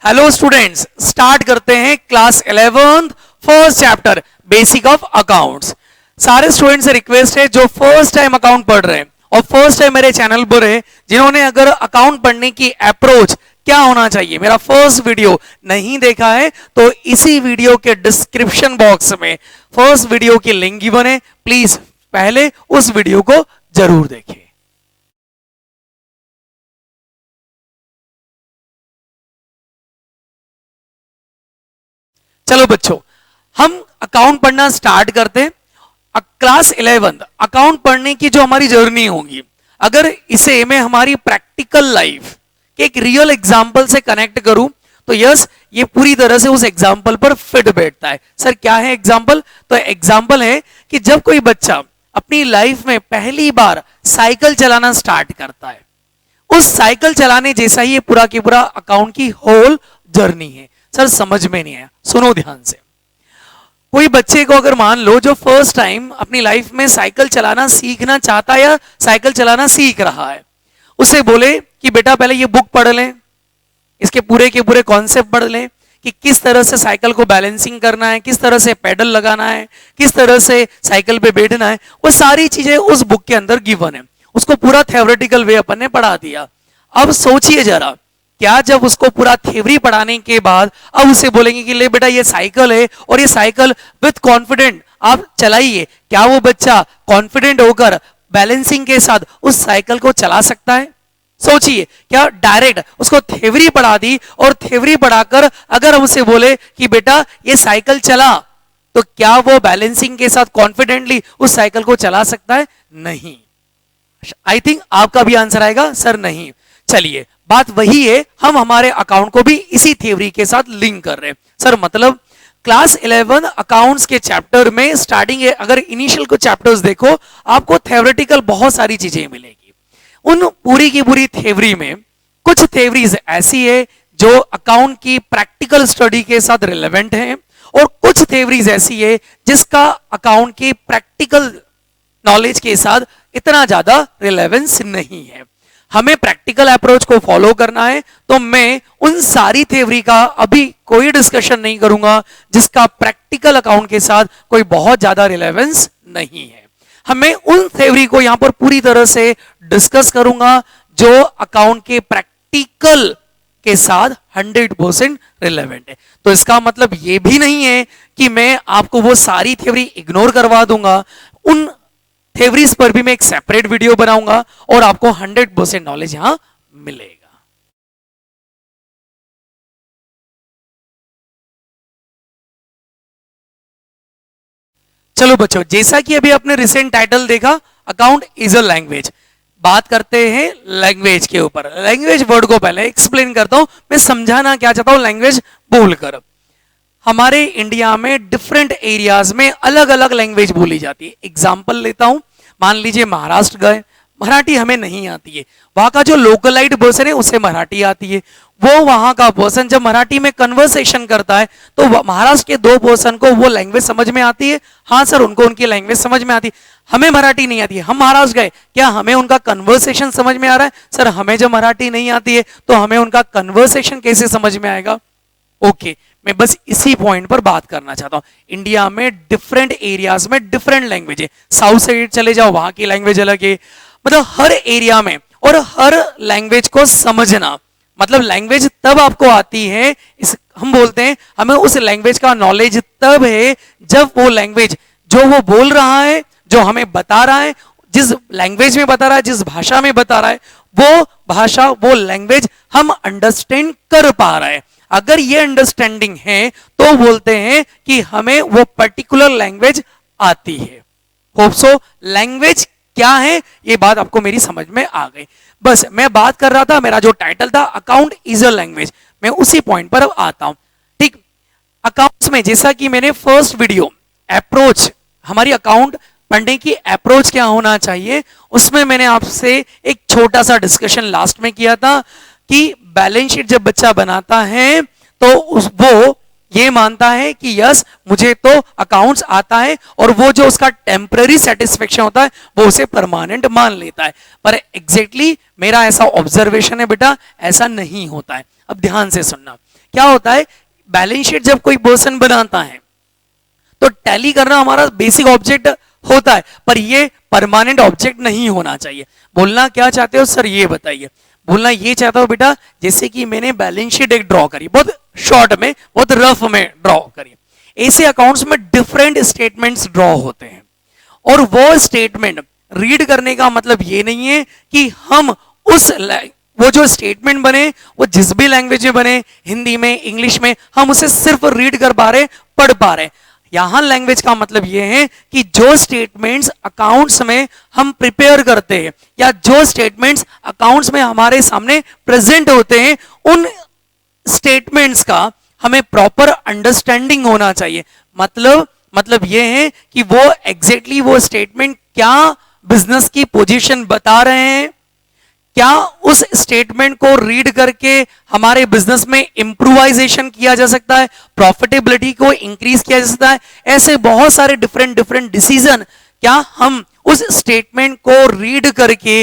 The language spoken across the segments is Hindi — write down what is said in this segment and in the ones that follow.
हेलो स्टूडेंट्स, स्टार्ट करते हैं class 11th first chapter basic of accounts. सारे स्टूडेंट से रिक्वेस्ट है जो फर्स्ट टाइम अकाउंट पढ़ रहे हैं और फर्स्ट टाइम मेरे चैनल पर है, जिन्होंने अगर अकाउंट पढ़ने की अप्रोच क्या होना चाहिए मेरा फर्स्ट वीडियो नहीं देखा है तो इसी वीडियो के डिस्क्रिप्शन बॉक्स में फर्स्ट वीडियो की लिंक गिवन है, प्लीज पहले उस वीडियो को जरूर देखें। चलो बच्चों, हम अकाउंट पढ़ना स्टार्ट करते हैं। क्लास 11 अकाउंट पढ़ने की जो हमारी जर्नी होगी, अगर इसे मैं हमारी प्रैक्टिकल लाइफ के एक रियल एग्जांपल से कनेक्ट करूं तो यस, ये पूरी तरह से उस एग्जांपल पर फिट बैठता है। सर क्या है एग्जांपल? तो एग्जांपल है कि जब कोई बच्चा अपनी लाइफ में पहली बार साइकिल चलाना स्टार्ट करता है, उस साइकिल चलाने जैसा ही ये पूरा की पूरा अकाउंट की होल जर्नी है। सर समझ में नहीं आया, सुनो ध्यान से। कोई बच्चे को अगर मान लो जो फर्स्ट टाइम अपनी लाइफ में साइकिल चलाना सीखना चाहता है या साइकिल चलाना सीख रहा है, उसे बोले कि बेटा पहले ये बुक पढ़ लें, इसके पूरे के पूरे कॉन्सेप्ट पढ़ लें कि किस तरह से साइकिल को बैलेंसिंग करना है, किस तरह से पेडल लगाना है, किस तरह से साइकिल पे बैठना है, वो सारी चीजें उस बुक के अंदर गिवन है। उसको पूरा थ्योरेटिकल वे अपन ने पढ़ा दिया। अब सोचिए जरा, क्या जब उसको पूरा थ्योरी पढ़ाने के बाद अब उसे बोलेंगे कि ले बेटा ये साइकिल है और ये साइकिल विथ कॉन्फिडेंट आप चलाइए, क्या वो बच्चा कॉन्फिडेंट होकर बैलेंसिंग के साथ उस साइकिल को चला सकता है? सोचिए, क्या डायरेक्ट उसको थ्योरी पढ़ा दी और थ्योरी पढ़ाकर अगर हम उसे बोले कि बेटा ये साइकिल चला, तो क्या वो बैलेंसिंग के साथ कॉन्फिडेंटली उस साइकिल को चला सकता है? नहीं। आई थिंक आपका भी आंसर आएगा सर नहीं। चलिए, बात वही है, हम हमारे अकाउंट को भी इसी थ्योरी के साथ लिंक कर रहे हैं। सर मतलब क्लास 11 अकाउंट्स के चैप्टर में स्टार्टिंग है, अगर इनिशियल को चैप्टर्स देखो आपको थ्योरेटिकल बहुत सारी चीजें मिलेगी। उन पूरी की पूरी थ्योरी में कुछ थ्योरीज ऐसी है जो अकाउंट की प्रैक्टिकल स्टडी के साथ रिलेवेंट है और कुछ थ्योरीज ऐसी है जिसका अकाउंट की प्रैक्टिकल नॉलेज के साथ इतना ज्यादा रिलेवेंस नहीं है। हमें प्रैक्टिकल अप्रोच को फॉलो करना है, तो मैं उन सारी थ्योरी का अभी कोई डिस्कशन नहीं करूंगा जिसका प्रैक्टिकल अकाउंट के साथ कोई बहुत ज्यादा रिलेवेंस नहीं है। हमें उन थ्योरी को यहां पर पूरी तरह से डिस्कस करूंगा जो अकाउंट के प्रैक्टिकल के साथ 100% रिलेवेंट है। तो इसका मतलब यह भी नहीं है कि मैं आपको वो सारी थ्योरी इग्नोर करवा दूंगा। उन थ्योरीज पर भी मैं एक सेपरेट वीडियो बनाऊंगा और आपको 100% नॉलेज यहां मिलेगा। चलो बच्चों, जैसा कि अभी आपने रिसेंट टाइटल देखा, अकाउंट इज अ लैंग्वेज, बात करते हैं लैंग्वेज के ऊपर। लैंग्वेज वर्ड को पहले एक्सप्लेन करता हूं, मैं समझाना क्या चाहता हूं लैंग्वेज बोलकर। हमारे इंडिया में डिफरेंट एरियाज में अलग अलग लैंग्वेज बोली जाती है। एग्जाम्पल लेता हूं, मान लीजिए महाराष्ट्र गए, मराठी हमें नहीं आती है, वहां का जो लोकलाइट पर्सन है उसे मराठी आती है। वो वहां का पर्सन जब मराठी में कन्वर्सेशन करता है तो महाराष्ट्र के दो पर्सन को वो लैंग्वेज समझ में आती है। हाँ सर, उनको उनकी लैंग्वेज समझ में आती है। हमें मराठी नहीं आती है, हम महाराष्ट्र गए, क्या हमें उनका कन्वर्सेशन समझ में आ रहा है? सर हमें जब मराठी नहीं आती है तो हमें उनका कन्वर्सेशन कैसे समझ में आएगा? ओके, मैं बस इसी पॉइंट पर बात करना चाहता हूं। इंडिया में डिफरेंट एरियाज में डिफरेंट लैंग्वेज है। साउथ साइड चले जाओ, वहां की लैंग्वेज अलग है। मतलब हर एरिया में और हर लैंग्वेज को समझना, मतलब लैंग्वेज तब आपको आती है, हम बोलते हैं हमें उस लैंग्वेज का नॉलेज तब है जब वो लैंग्वेज जो वो बोल रहा है, जो हमें बता रहा है, जिस लैंग्वेज में बता रहा है, जिस भाषा में बता रहा है, वो भाषा वो लैंग्वेज हम अंडरस्टैंड कर पा रहे हैं। अगर ये अंडरस्टैंडिंग है तो बोलते हैं कि हमें वो पर्टिकुलर लैंग्वेज आती है। होप सो लैंग्वेज क्या है ये बात आपको मेरी समझ में आ गई। बस मैं बात कर रहा था, मेरा जो टाइटल था अकाउंट इज अ लैंग्वेज, मैं उसी पॉइंट पर अब आता हूं। ठीक, अकाउंट्स में जैसा कि मैंने फर्स्ट वीडियो अप्रोच, हमारी अकाउंट पढ़ने की अप्रोच क्या होना चाहिए, उसमें मैंने आपसे एक छोटा सा डिस्कशन लास्ट में किया था कि बैलेंस शीट जब बच्चा बनाता है तो वो ये मानता है कि यस मुझे तो अकाउंट्स आता है, और वो जो उसका टेम्पररी सेटिस्फेक्शन होता है वो उसे परमानेंट मान लेता है। पर एग्जैक्टली मेरा ऐसा ऑब्जर्वेशन है बेटा, ऐसा नहीं होता है। अब ध्यान से सुनना क्या होता है, बैलेंस शीट जब कोई पर्सन बनाता है तो टैली करना हमारा बेसिक ऑब्जेक्ट होता है, पर ये परमानेंट ऑब्जेक्ट नहीं होना चाहिए। बोलना क्या चाहते हो सर ये बताइए? बोलना ये चाहता हूं बेटा, जैसे कि मैंने बैलेंस शीट एक ड्रॉ करी, बहुत शॉर्ट में, बहुत रफ में ड्रॉ करी, ऐसे अकाउंट्स में डिफरेंट स्टेटमेंट्स ड्रॉ होते हैं, और वो स्टेटमेंट रीड करने का मतलब ये नहीं है कि हम उस वो जो स्टेटमेंट बने वो जिस भी लैंग्वेज में बने, हिंदी में, इंग्लिश में, हम उसे सिर्फ रीड कर पा रहे, पढ़ पा रहे। यहां लैंग्वेज का मतलब यह है कि जो स्टेटमेंट्स अकाउंट्स में हम प्रिपेयर करते हैं, या जो स्टेटमेंट्स अकाउंट्स में हमारे सामने प्रेजेंट होते हैं, उन स्टेटमेंट्स का हमें प्रॉपर अंडरस्टैंडिंग होना चाहिए। मतलब यह है कि वो एग्जैक्टली वो स्टेटमेंट क्या बिजनेस की पोजीशन बता रहे हैं, क्या उस स्टेटमेंट को रीड करके हमारे बिजनेस में इंप्रूवाइजेशन किया जा सकता है, प्रॉफिटेबिलिटी को इंक्रीज किया जा सकता है। ऐसे बहुत सारे डिफरेंट डिसीजन क्या हम उस स्टेटमेंट को रीड करके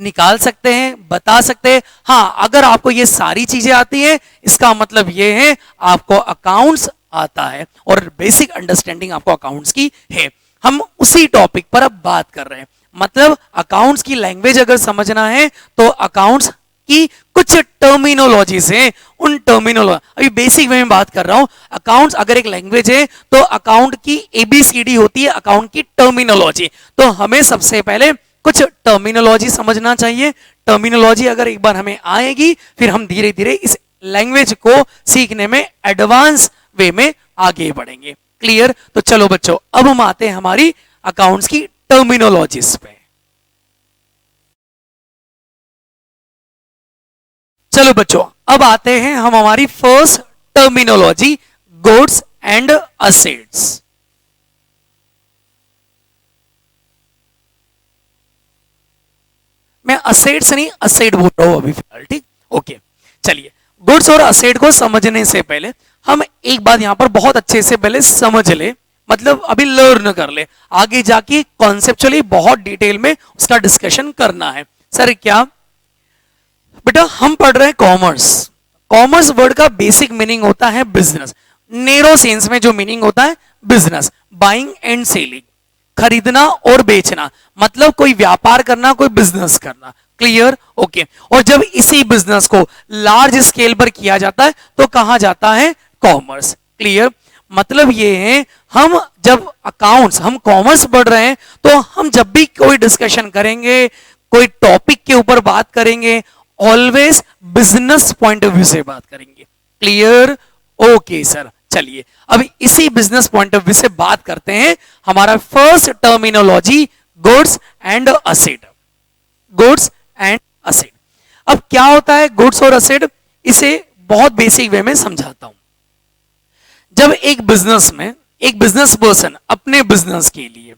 निकाल सकते हैं, बता सकते हैं। हाँ, अगर आपको ये सारी चीजें आती है, इसका मतलब ये है आपको अकाउंट्स आता है और बेसिक अंडरस्टैंडिंग आपको अकाउंट्स की है। हम उसी टॉपिक पर अब बात कर रहे हैं। मतलब अकाउंट्स की लैंग्वेज अगर समझना है तो अकाउंट्स की कुछ टर्मिनोलॉजीज हैं, उन टर्मिनोलॉजी अभी बेसिक में बात कर रहा हूं। अकाउंट्स अगर एक लैंग्वेज है तो अकाउंट की एबीसीडी होती है अकाउंट की टर्मिनोलॉजी। तो हमें सबसे पहले कुछ टर्मिनोलॉजी समझना चाहिए। टर्मिनोलॉजी अगर एक बार हमें आएगी, फिर हम धीरे धीरे इस लैंग्वेज को सीखने में एडवांस वे में आगे बढ़ेंगे। क्लियर? तो चलो बच्चों, अब हम आते हैं हमारी अकाउंट्स की टर्मिनोलॉजीज पे। चलो बच्चों, अब आते हैं हम हमारी first terminology, goods and assets. मैं असेट्स नहीं असेट बोल रहा हूं अभी फिलहाल, ठीक? ओके, चलिए। गुड्स और असेट को समझने से पहले हम एक बात यहां पर बहुत अच्छे से पहले समझ ले, मतलब अभी लर्न कर ले, आगे जाके कॉन्सेप्चुअली बहुत डिटेल में उसका डिस्कशन करना है। सर क्या? बेटा हम पढ़ रहे हैं कॉमर्स। कॉमर्स वर्ड का बेसिक मीनिंग होता है बिजनेस, नेरो सेंस में जो मीनिंग होता है बिजनेस, बाइंग एंड सेलिंग, खरीदना और बेचना, मतलब कोई व्यापार करना, कोई बिजनेस करना। क्लियर? ओके। और जब इसी बिजनेस को लार्ज स्केल पर किया जाता है तो कहा जाता है कॉमर्स। क्लियर? मतलब ये है, हम जब अकाउंट्स, हम कॉमर्स पढ़ रहे हैं तो हम जब भी कोई डिस्कशन करेंगे, कोई टॉपिक के ऊपर बात करेंगे, always business point of view से बात करेंगे। क्लियर? ओके सर, चलिए अब इसी बिजनेस पॉइंट ऑफ व्यू से बात करते हैं। हमारा first terminology goods and asset. Goods and asset, अब क्या होता है गुड्स और असेट, इसे बहुत बेसिक वे में समझाता हूं। जब एक बिजनेस में एक बिजनेस पर्सन अपने बिजनेस के लिए,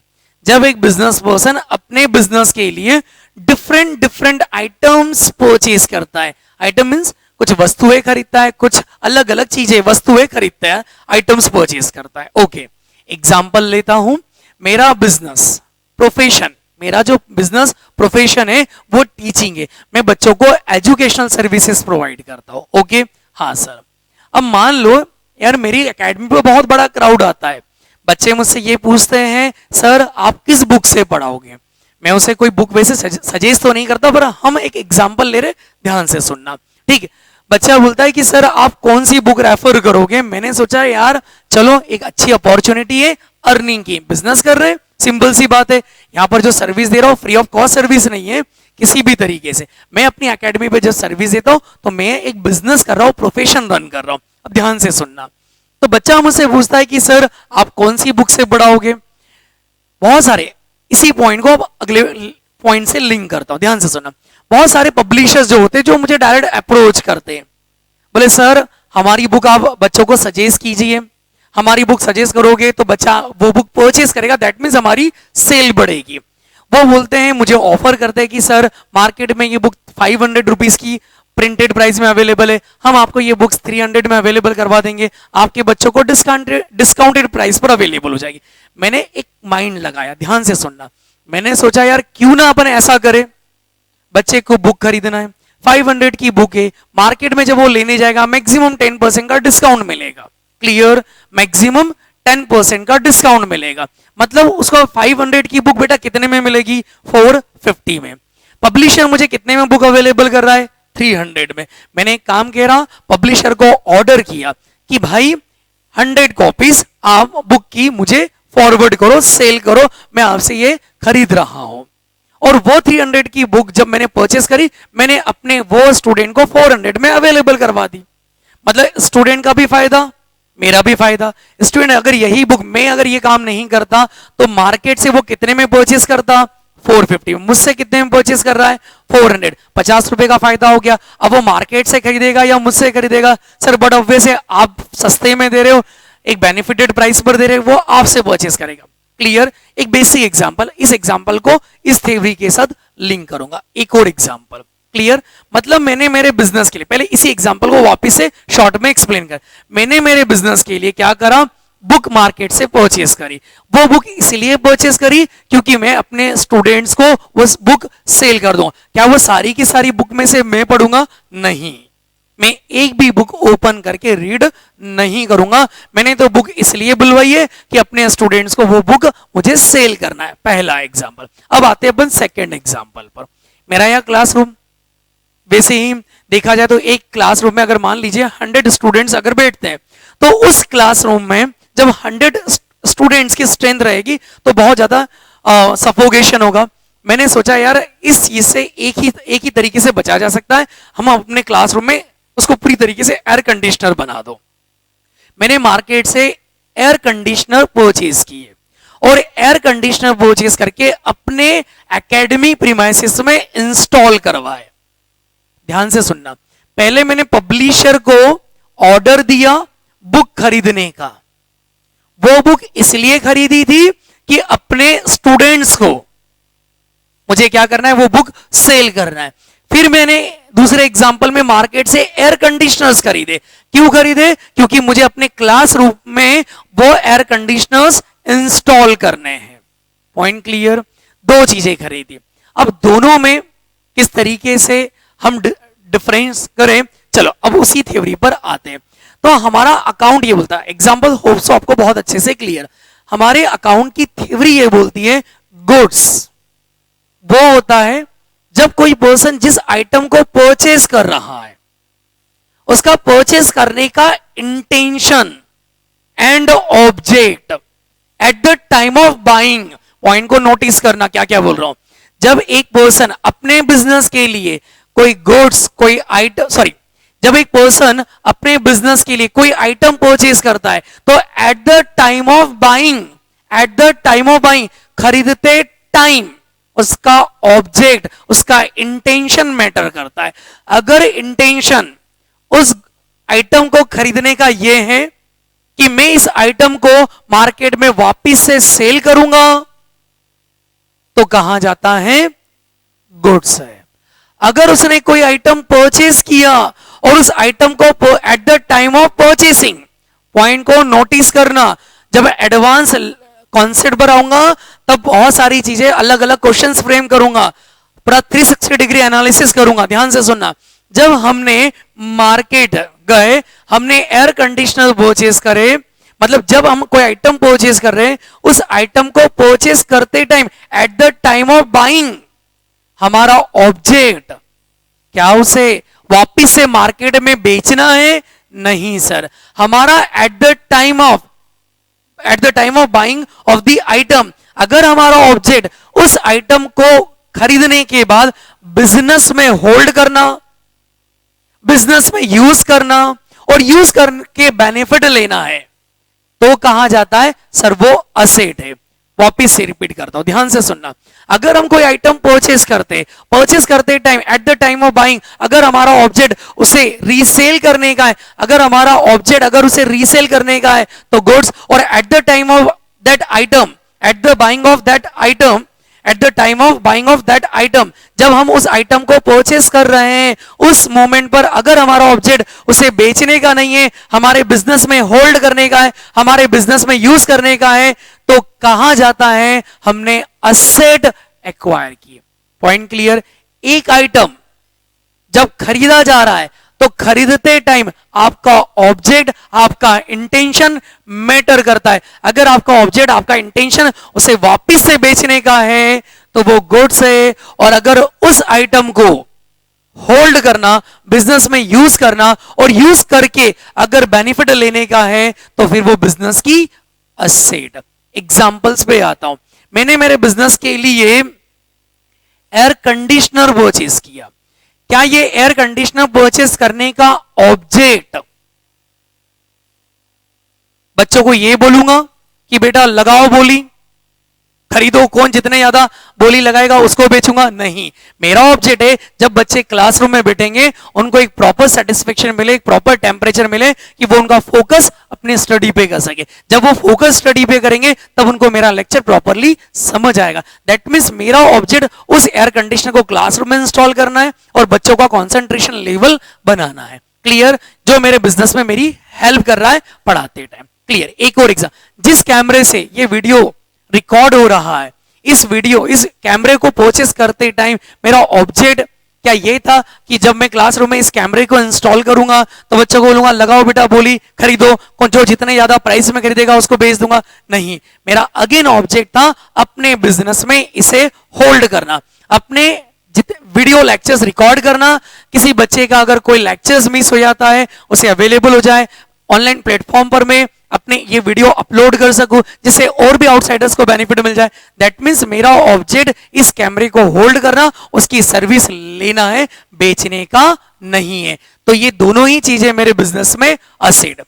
जब एक बिजनेस पर्सन अपने बिजनेस के लिए डिफरेंट आइटम्स परचेज करता है, आइटम मींस कुछ वस्तुएं खरीदता है, कुछ अलग अलग चीजें वस्तुएं खरीदता है, आइटम्स परचेज करता है। ओके, एग्जांपल लेता हूं, मेरा बिजनेस प्रोफेशन, मेरा जो बिजनेस प्रोफेशन है वो टीचिंग है, मैं बच्चों को एजुकेशनल सर्विसेज प्रोवाइड करता हूं। ओके, हाँ सर। अब मान लो यार मेरी एकेडमी पे बहुत बड़ा क्राउड आता है, बच्चे मुझसे ये पूछते हैं सर आप किस बुक से पढ़ाओगे? मैं उसे कोई बुक वैसे सजेस्ट तो नहीं करता, पर हम एक एग्जांपल ले रहे, ध्यान से सुनना, ठीक? बच्चा बोलता है कि सर आप कौन सी बुक रेफर करोगे? मैंने सोचा यार चलो एक अच्छी अपॉर्चुनिटी है अर्निंग की, बिजनेस कर रहे हैं, सिंपल सी बात है, यहाँ पर जो सर्विस दे रहा हूँ फ्री ऑफ कॉस्ट सर्विस नहीं है किसी भी तरीके से। मैं अपनी एकेडमी पे जो सर्विस देता हूँ तो मैं एक बिजनेस कर रहा हूँ, प्रोफेशन रन कर रहा हूँ। अब ध्यान से सुनना, तो बच्चा मुझसे पूछता है कि सर आप कौन सी बुक से पढ़ाओगे? बहुत सारे, इसी पॉइंट को अब अगले पॉइंट से लिंक करता हूं, ध्यान से सुनना। बहुत सारे पब्लिशर्स जो होते हैं जो मुझे डायरेक्ट अप्रोच करते हैं, बोले सर हमारी बुक आप बच्चों को सजेस्ट कीजिए, हमारी बुक सजेस्ट करोगे तो बच्चा वो बुक परचेज करेगा, दैट मीन्स हमारी सेल बढ़ेगी। वो बोलते हैं, मुझे ऑफर करते हैं कि सर मार्केट में ये बुक 500 रुपीज की प्रिंटेड प्राइस में अवेलेबल है, हम आपको ये बुक्स 300 में अवेलेबल करवा देंगे, आपके बच्चों को डिस्काउंटेड प्राइस पर अवेलेबल हो जाएगी। मैंने एक माइंड लगाया, ध्यान से सुनना, मैंने सोचा यार क्यों ना अपन ऐसा करें, बच्चे को बुक खरीदना है, 500 की बुक है, मार्केट में जब वो लेने जाएगा मैक्सिमम 10% का डिस्काउंट मिलेगा। क्लियर, मैक्सिमम 10% का डिस्काउंट मिलेगा। मतलब उसको 500 की बुक बेटा कितने में मिलेगी? 450 में। पब्लिशर मुझे कितने में बुक अवेलेबल कर रहा है? 300 में। मैंने एक काम कह रहा, पब्लिशर को ऑर्डर किया कि भाई 100 कॉपीज आप बुक की मुझे फॉरवर्ड करो, सेल करो, मैं आपसे ये खरीद रहा हूं। और वो 300 की बुक जब मैंने परचेस करी, मैंने अपने वो स्टूडेंट को 400 में अवेलेबल करवा दी। मतलब स्टूडेंट का भी फायदा, मेरा भी फायदा। स्टूडेंट अगर यही बुक मैं अगर ये काम नहीं करता तो मार्केट से वो कितने में परचेस करता? 450 में। मुझसे कितने में परचेस कर रहा है? 400। 50 रुपए का फायदा हो गया। अब वो मार्केट से खरीदेगा या मुझसे खरीदेगा? सर बट ऑब्वियस है, आप सस्ते में दे रहे हो, एक बेनिफिटेड प्राइस पर दे रहे हो, वो आपसे परचेस करेगा। क्लियर। एक बेसिक एग्जांपल, इस एग्जांपल को इस थ्योरी के साथ लिंक करूंगा। एक और एग्जांपल। क्लियर। मतलब मैंने मेरे बिजनेस के लिए, पहले इसी एग्जांपल को वापस से शॉर्ट में एक्सप्लेन कर, मैंने मेरे बिजनेस के लिए क्या करा? बुक मार्केट से परचेस करी। वो बुक इसलिए परचेस करी क्योंकि मैं अपने स्टूडेंट्स को वो बुक सेल कर दूं। क्या वो सारी की सारी बुक में से मैं पढ़ूंगा? नहीं, मैं एक भी बुक ओपन करके रीड नहीं करूंगा। मैंने तो बुक इसलिए बुलवाई है कि अपने स्टूडेंट्स को वो बुक मुझे सेल करना है। पहला एग्जांपल। अब आते हैं अपन सेकंड एग्जांपल पर। मेरा यह क्लासरूम, वैसे ही देखा जाए तो एक क्लासरूम में अगर मान लीजिए 100 स्टूडेंट्स अगर बैठते हैं, तो उस क्लासरूम में जब 100 स्टूडेंट्स की स्ट्रेंथ रहेगी तो बहुत ज्यादा सफोकेशन होगा। मैंने सोचा यार इस चीज से एक ही तरीके से बचा जा सकता है, हम अपने क्लासरूम में उसको पूरी तरीके से एयर कंडीशनर बना दो। मैंने मार्केट से एयर कंडीशनर परचेज किए और एयर कंडीशनर परचेज करके अपने एकेडमी प्रीमाइसेस में इंस्टॉल करवाए। ध्यान से सुनना, पहले मैंने पब्लिशर को ऑर्डर दिया बुक खरीदने का। वो बुक इसलिए खरीदी थी कि अपने स्टूडेंट्स को मुझे क्या करना है? वो बुक सेल करना है। फिर मैंने दूसरे एग्जांपल में मार्केट से एयर कंडीशनर्स खरीदे। क्यों खरीदे? क्योंकि मुझे अपने क्लासरूम में वो एयर कंडीशनर्स इंस्टॉल करने हैं। Point clear. दो चीजें खरीदी। अब दोनों में किस तरीके से हम डिफरेंस करें, चलो अब उसी थ्योरी पर आते हैं। तो हमारा अकाउंट ये बोलता है, एग्जांपल होप सो आपको बहुत अच्छे से क्लियर। हमारे अकाउंट की थ्योरी ये बोलती है गुड्स वो होता है जब कोई पर्सन जिस आइटम को परचेज कर रहा है उसका परचेज करने का intention and object at the time of buying. Point को नोटिस करना, क्या क्या बोल रहा हूं। जब एक पर्सन अपने बिजनेस के लिए कोई गुड्स, कोई आइटम, सॉरी, जब एक पर्सन अपने बिजनेस के लिए कोई आइटम परचेज करता है तो eight the time of buying, eight the time of buying, खरीदते टाइम उसका ऑब्जेक्ट, उसका इंटेंशन मैटर करता है। अगर इंटेंशन उस आइटम को खरीदने का यह है कि मैं इस आइटम को मार्केट में वापस से सेल करूंगा, तो कहां जाता है? गुड्स है। अगर उसने कोई आइटम परचेज किया और उस आइटम को eight the time of purchasing, point को नोटिस करना, जब एडवांस कॉन्सेप्ट पर आऊंगा तब बहुत सारी चीजें अलग अलग क्वेश्चंस फ्रेम करूंगा, पूरा 360 डिग्री एनालिसिस करूंगा। ध्यान से सुनना। जब हमने मार्केट गए, हमने एयर कंडीशनर परचेज करे, मतलब जब हम कोई आइटम परचेज कर रहे हैं, उस आइटम को परचेज करते time eight the time of buying हमारा ऑब्जेक्ट क्या उसे वापिस से मार्केट में बेचना है? नहीं सर, हमारा eight the time of buying of the item, अगर हमारा ऑब्जेक्ट उस आइटम को खरीदने के बाद बिजनेस में होल्ड करना, बिजनेस में यूज करना और यूज करके बेनिफिट लेना है, तो कहां जाता है? सर वो असेट है। वापिस से रिपीट करता हूं, ध्यान से सुनना। अगर हम कोई आइटम परचेज करते time eight the time of buying, अगर हमारा ऑब्जेक्ट उसे रीसेल करने का है, अगर उसे रीसेल करने का है तो गुड्स, और eight the time of that item, at the buying of that item, eight the time of buying of that item, जब हम उस आइटम को परचेस कर रहे हैं उस मोमेंट पर अगर हमारा ऑब्जेक्ट उसे बेचने का नहीं है, हमारे बिजनेस में होल्ड करने का है, हमारे बिजनेस में यूज करने का है, तो कहां जाता है? हमने असेट एक्वायर किए। Point clear. एक आइटम जब खरीदा जा रहा है तो खरीदते टाइम आपका ऑब्जेक्ट, आपका इंटेंशन मैटर करता है। अगर आपका ऑब्जेक्ट, आपका इंटेंशन उसे वापस से बेचने का है तो वो गुड्स है, और अगर उस आइटम को होल्ड करना, बिजनेस में यूज करना और यूज करके अगर बेनिफिट लेने का है तो फिर वो बिजनेस की असेट। एग्जांपल्स पे आता हूं। मैंने मेरे बिजनेस के लिए एयर कंडीशनर परचेज किया। क्या ये एयर कंडीशनर परचेज करने का ऑब्जेक्ट बच्चों को ये बोलूंगा कि बेटा लगाओ बोली, खरीदो, कौन जितने ज्यादा बोली लगाएगा उसको बेचूंगा? नहीं। मेरा ऑब्जेक्ट है जब बच्चे क्लासरूम में बैठेंगे उनको एक प्रॉपर सेटिस्फेक्शन मिले, एक प्रॉपर टेम्परेचर मिले कि वो उनका फोकस अपने स्टडी पे कर सके। जब वो फोकस स्टडी पे करेंगे तब उनको मेरा लेक्चर प्रॉपरली समझ आएगा। दैट मीन्स मेरा ऑब्जेक्ट उस एयर कंडीशनर को क्लासरूम में इंस्टॉल करना है और बच्चों का कॉन्सेंट्रेशन लेवल बनाना है। क्लियर? जो मेरे बिजनेस में मेरी हेल्प कर रहा है पढ़ाते टाइम। क्लियर? एक और एग्जाम, जिस कैमरे से ये वीडियो रिकॉर्ड हो रहा है, इस कैमरे को परचेस करते टाइम मेरा ऑब्जेक्ट क्या ये था कि जब मैं क्लासरूम में इस कैमरे को इंस्टॉल करूंगा तो बच्चों को बोलूंगा लगाओ बेटा बोली, खरीदो, जो जितने ज्यादा प्राइस में खरीदेगा उसको बेच दूंगा? नहीं। मेरा अगेन ऑब्जेक्ट था अपने बिजनेस में इसे होल्ड करना, अपने वीडियो लेक्चर्स रिकॉर्ड करना, किसी बच्चे का अगर कोई लेक्चर्स मिस हो जाता है उसे अवेलेबल हो जाए ऑनलाइन प्लेटफॉर्म पर मैं अपने ये वीडियो अपलोड कर सकूं जिससे और भी आउटसाइडर्स को बेनिफिट मिल जाए। दैट मीन्स मेरा ऑब्जेक्ट इस कैमरे को होल्ड करना, उसकी सर्विस लेना है, बेचने का नहीं है। तो ये दोनों ही चीजें मेरे बिजनेस में असेट।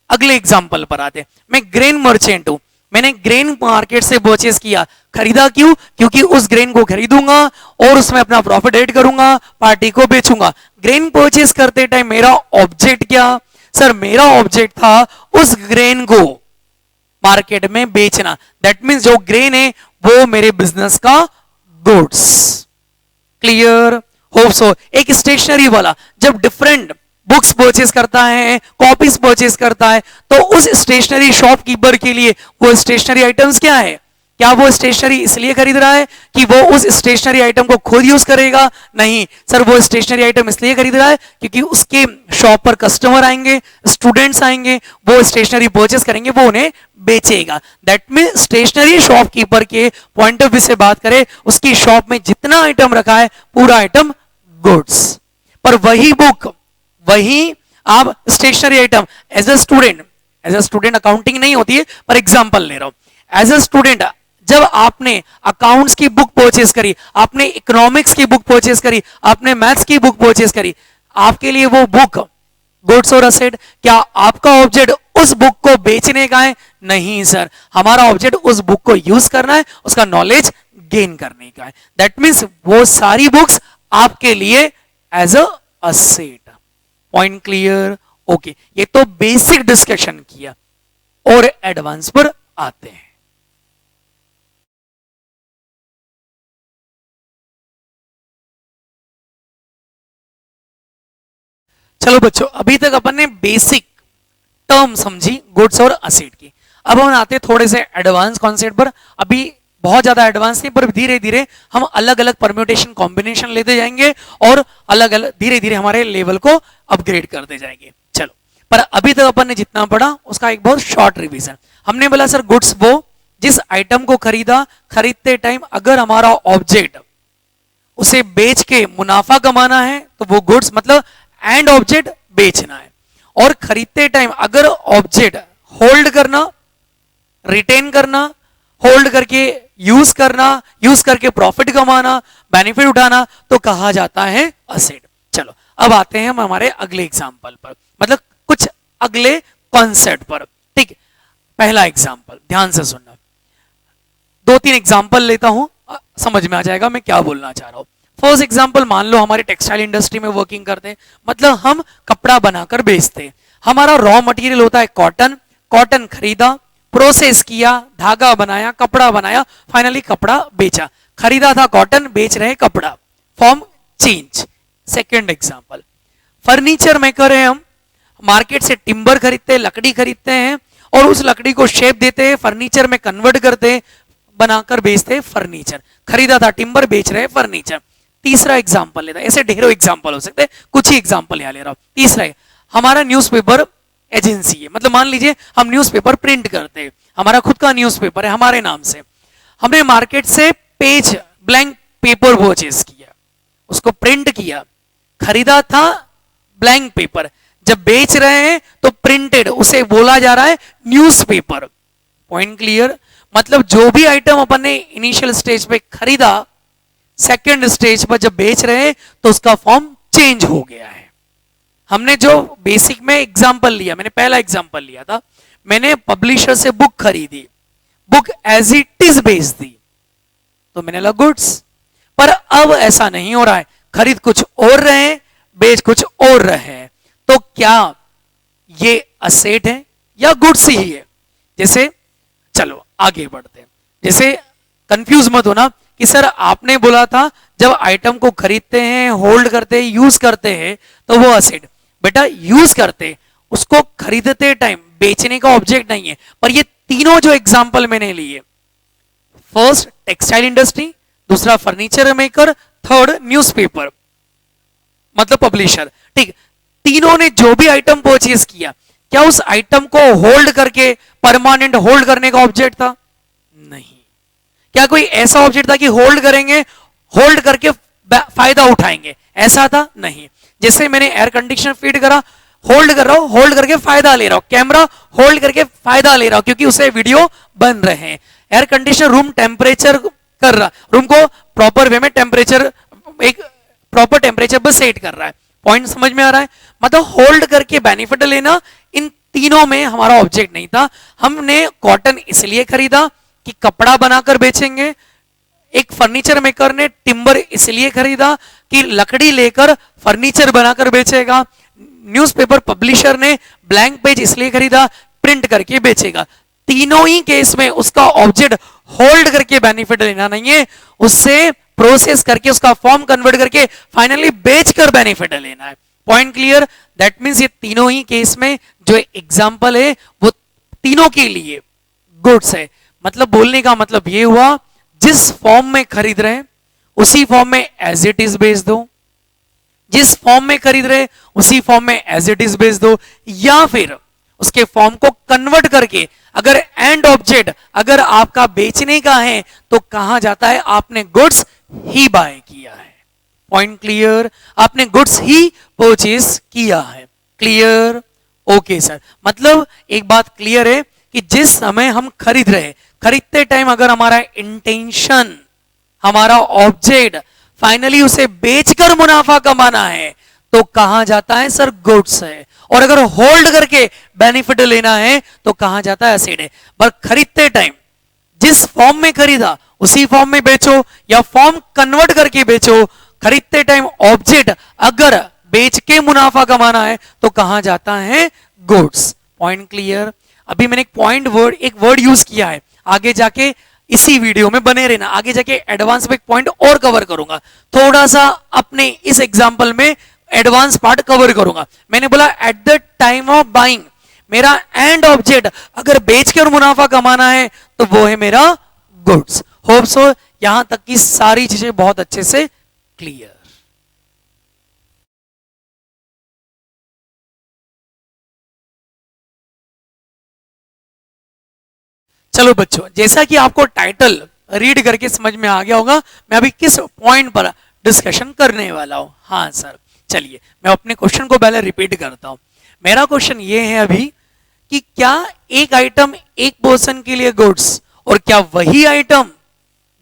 अगले एग्जांपल पर आते हैं। मैं ग्रेन मर्चेंट हूं, मैंने ग्रेन मार्केट से परचेस किया। खरीदा क्यों? क्योंकि उस ग्रेन को खरीदूंगा और उसमें अपना प्रॉफिट ऐड करूंगा, पार्टी को बेचूंगा। ग्रेन परचेस करते टाइम मेरा ऑब्जेक्ट क्या? सर मेरा ऑब्जेक्ट था उस ग्रेन को मार्केट में बेचना। दैट मीन्स जो ग्रेन है वो मेरे बिजनेस का गुड्स। क्लियर? Hope so. एक स्टेशनरी वाला जब डिफरेंट बुक्स परचेस करता है, कॉपीज परचेस करता है, तो उस स्टेशनरी शॉपकीपर के लिए वो स्टेशनरी आइटम्स क्या है? क्या वो स्टेशनरी इसलिए खरीद रहा है कि वो उस स्टेशनरी आइटम को खुद यूज करेगा? नहीं सर, वो स्टेशनरी आइटम इसलिए खरीद रहा है क्योंकि उसके शॉप पर कस्टमर आएंगे, स्टूडेंट्स आएंगे, वो स्टेशनरी परचेस करेंगे, वो उन्हें बेचेगा। दैट मीन स्टेशनरी शॉपकीपर के पॉइंट ऑफ व्यू से बात करें, उसकी शॉप में जितना आइटम रखा है पूरा आइटम गुड्स। पर वही बुक, वही आप stationery item as a student accounting नहीं होती है पर एग्जांपल ले रहा हूं। एज अ स्टूडेंट जब आपने अकाउंट्स की बुक परचेस करी, आपने इकोनॉमिक्स की बुक परचेस करी, आपने मैथ्स की बुक परचेस करी, आपके लिए वो बुक गुड्स और असेट। क्या आपका ऑब्जेक्ट उस बुक को बेचने का है? नहीं सर, हमारा ऑब्जेक्ट उस बुक को यूज करना है, उसका नॉलेज गेन करने का है। दैट मीन्स वो सारी बुक्स आपके लिए as a asset. Point clear? Okay, ये तो बेसिक डिस्कशन किया और एडवांस पर आते हैं। चलो बच्चों, अभी तक अपन ने बेसिक टर्म समझी गुड्स और असेट की। अब हम आते थोड़े से एडवांस कॉन्सेप्ट पर। अभी बहुत ज्यादा एडवांस नहीं, पर धीरे धीरे हम अलग अलग परम्यूटेशन कॉम्बिनेशन लेते जाएंगे और अलग अलग धीरे धीरे हमारे लेवल को अपग्रेड करते जाएंगे। चलो, पर अभी तक अपन ने जितना पढ़ा उसका एक बहुत शॉर्ट रिवीजन। हमने बोला सर गुड्स वो जिस आइटम को खरीदते टाइम अगर हमारा ऑब्जेक्ट उसे बेच के मुनाफा कमाना है तो वो गुड्स, मतलब एंड ऑब्जेक्ट बेचना है। और खरीदते टाइम अगर ऑब्जेक्ट होल्ड करना, रिटेन करना, होल्ड करके यूज करना, यूज करके प्रॉफिट कमाना, बेनिफिट उठाना, तो कहा जाता है असेट। चलो अब आते हैं हम हमारे अगले एग्जांपल पर, मतलब कुछ अगले कॉन्सेप्ट पर। ठीक, पहला एग्जांपल ध्यान से सुनना। 2-3 एग्जांपल लेता हूं, समझ में आ जाएगा मैं क्या बोलना चाह रहा हूं। फर्स्ट एग्जांपल, मान लो हमारे टेक्सटाइल इंडस्ट्री में वर्किंग करते हैं, मतलब हम कपड़ा बनाकर बेचते हैं। हमारा रॉ मटेरियल होता है कॉटन। कॉटन खरीदा, प्रोसेस किया, धागा बनाया, कपड़ा बनाया, फाइनली कपड़ा बेचा। खरीदा था कॉटन, बेच रहे कपड़ा, form change. Second example, furniture maker है हम, मार्केट से टिम्बर खरीदते हैं, लकड़ी खरीदते हैं और उस लकड़ी को शेप देते हैं, फर्नीचर में कन्वर्ट करते हैं, बनाकर बेचते हैं फर्नीचर। खरीदा था टिम्बर, बेच रहे फर्नीचर। तीसरा एग्जाम्पल लेता, ऐसे ढेरों एग्जाम्पल हो सकते हैं, कुछ ही एग्जाम्पल यहाँ ले रहा हूं। तीसरा है, हमारा न्यूज़पेपर एजेंसी है, मतलब मान लीजिए हम न्यूज़पेपर प्रिंट करते हैं, हमारा खुद का न्यूज़पेपर है हमारे नाम से, हमने मार्केट से पेज ब्लैंक पेपर परचेज किया, उसको प्रिंट किया, खरीदा था ब्लैंक पेपर, जब बेच रहे हैं तो प्रिंटेड, उसे बोला जा रहा है न्यूज़पेपर। Point clear? मतलब जो भी आइटम अपन ने इनिशियल स्टेज पे खरीदा, सेकंड स्टेज पर जब बेच रहे हैं तो उसका फॉर्म चेंज हो गया है। हमने जो बेसिक में एग्जांपल लिया, मैंने पहला एग्जांपल लिया था, मैंने पब्लिशर से बुक खरीदी, बुक एज इट इज बेच दी, तो मैंने लगा गुड्स। पर अब ऐसा नहीं हो रहा है, खरीद कुछ और रहे हैं, बेच कुछ और रहे हैं, तो क्या ये असेट है या गुड्स ही है? जैसे चलो आगे बढ़ते हैं, जैसे कंफ्यूज मत होना कि सर आपने बोला था जब आइटम को खरीदते हैं, होल्ड करते हैं, यूज करते हैं तो वो असेट। बेटा यूज करते, उसको खरीदते टाइम बेचने का ऑब्जेक्ट नहीं है, पर ये तीनों जो एग्जांपल मैंने लिए, फर्स्ट टेक्सटाइल इंडस्ट्री, दूसरा फर्नीचर मेकर, थर्ड न्यूज़पेपर मतलब पब्लिशर, ठीक, तीनों ने जो भी आइटम परचेज किया, क्या उस आइटम को होल्ड करके परमानेंट होल्ड करने का ऑब्जेक्ट था? नहीं। क्या कोई ऐसा ऑब्जेक्ट था कि होल्ड करेंगे, होल्ड करके फायदा उठाएंगे, ऐसा था? नहीं। जैसे मैंने एयर कंडीशनर फिट करा, होल्ड कर रहा हूं, होल्ड करके फायदा ले रहा हूं, कैमरा होल्ड करके फायदा ले रहा हूं क्योंकि उसे वीडियो बन रहे हैं। एयर कंडीशनर रूम टेम्परेचर कर रहा, रूम को प्रॉपर वे में टेम्परेचर, एक प्रॉपर टेम्परेचर पर सेट कर रहा है। पॉइंट समझ में आ रहा है? मतलब होल्ड करके बेनिफिट लेना, इन तीनों में हमारा ऑब्जेक्ट नहीं था। हमने कॉटन इसलिए खरीदा कि कपड़ा बनाकर बेचेंगे, एक फर्नीचर मेकर ने टिम्बर इसलिए खरीदा कि लकड़ी लेकर फर्नीचर बनाकर बेचेगा, न्यूज़पेपर पब्लिशर ने ब्लैंक पेज इसलिए खरीदा प्रिंट करके बेचेगा। तीनों ही केस में उसका ऑब्जेक्ट होल्ड करके बेनिफिट लेना नहीं है, उससे प्रोसेस करके उसका फॉर्म कन्वर्ट करके फाइनली बेचकर बेनिफिट लेना है। Point clear? दैट मींस ये तीनों ही केस में जो एग्जांपल है वो तीनों के लिए गुड्स है। मतलब बोलने का मतलब ये हुआ, जिस फॉर्म में खरीद रहे हैं उसी फॉर्म में एज इट इज बेच दो, जिस फॉर्म में खरीद रहे उसी फॉर्म में एज इट इज बेच दो, या फिर उसके फॉर्म को कन्वर्ट करके, अगर एंड ऑब्जेक्ट अगर आपका बेचने का है तो कहा जाता है आपने गुड्स ही बाय किया है। Point clear? आपने गुड्स ही परचेज किया है। क्लियर? ओके सर, मतलब एक बात क्लियर है कि जिस समय हम खरीद रहे, खरीदते टाइम अगर हमारा इंटेंशन, हमारा ऑब्जेक्ट फाइनली उसे बेचकर मुनाफा कमाना है तो कहा जाता है सर गुड्स है, और अगर होल्ड करके बेनिफिट लेना है तो कहा जाता है एसेट है। पर खरीदते टाइम जिस फॉर्म में खरीदा उसी फॉर्म में बेचो या फॉर्म कन्वर्ट करके बेचो, खरीदते टाइम ऑब्जेक्ट अगर बेच के मुनाफा कमाना है तो कहा जाता है गुड्स। Point clear? अभी मैंने एक पॉइंट वर्ड, एक वर्ड यूज किया है, आगे जाके इसी वीडियो में बने रहना, आगे जाके एडवांस में एक पॉइंट और कवर करूंगा, थोड़ा सा अपने इस एग्जांपल में एडवांस पार्ट कवर करूंगा। मैंने बोला eight the time of buying मेरा एंड ऑब्जेक्ट अगर बेचकर मुनाफा कमाना है तो वो है मेरा गुड्स। होप सो यहां तक की सारी चीजें बहुत अच्छे से क्लियर। चलो बच्चों, जैसा कि आपको टाइटल रीड करके समझ में आ गया होगा मैं अभी किस पॉइंट पर डिस्कशन करने वाला हूं। हाँ सर, चलिए मैं अपने क्वेश्चन को पहले रिपीट करता हूं। मेरा क्वेश्चन ये है अभी कि क्या एक आइटम एक पर्सन के लिए गुड्स और क्या वही आइटम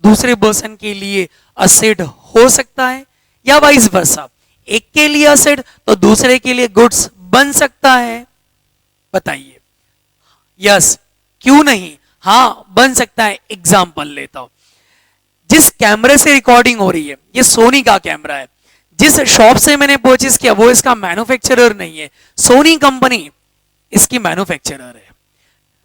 दूसरे पर्सन के लिए असेट हो सकता है, या वाइस वर्सा, एक के लिए असेट तो दूसरे के लिए गुड्स बन सकता है? बताइए। यस, क्यों नहीं, हां बन सकता है। एग्जाम्पल लेता हूं, जिस कैमरे से रिकॉर्डिंग हो रही है ये सोनी का कैमरा है, जिस शॉप से मैंने परचेज किया वो इसका मैन्युफैक्चरर नहीं है, सोनी कंपनी इसकी मैन्युफैक्चरर है।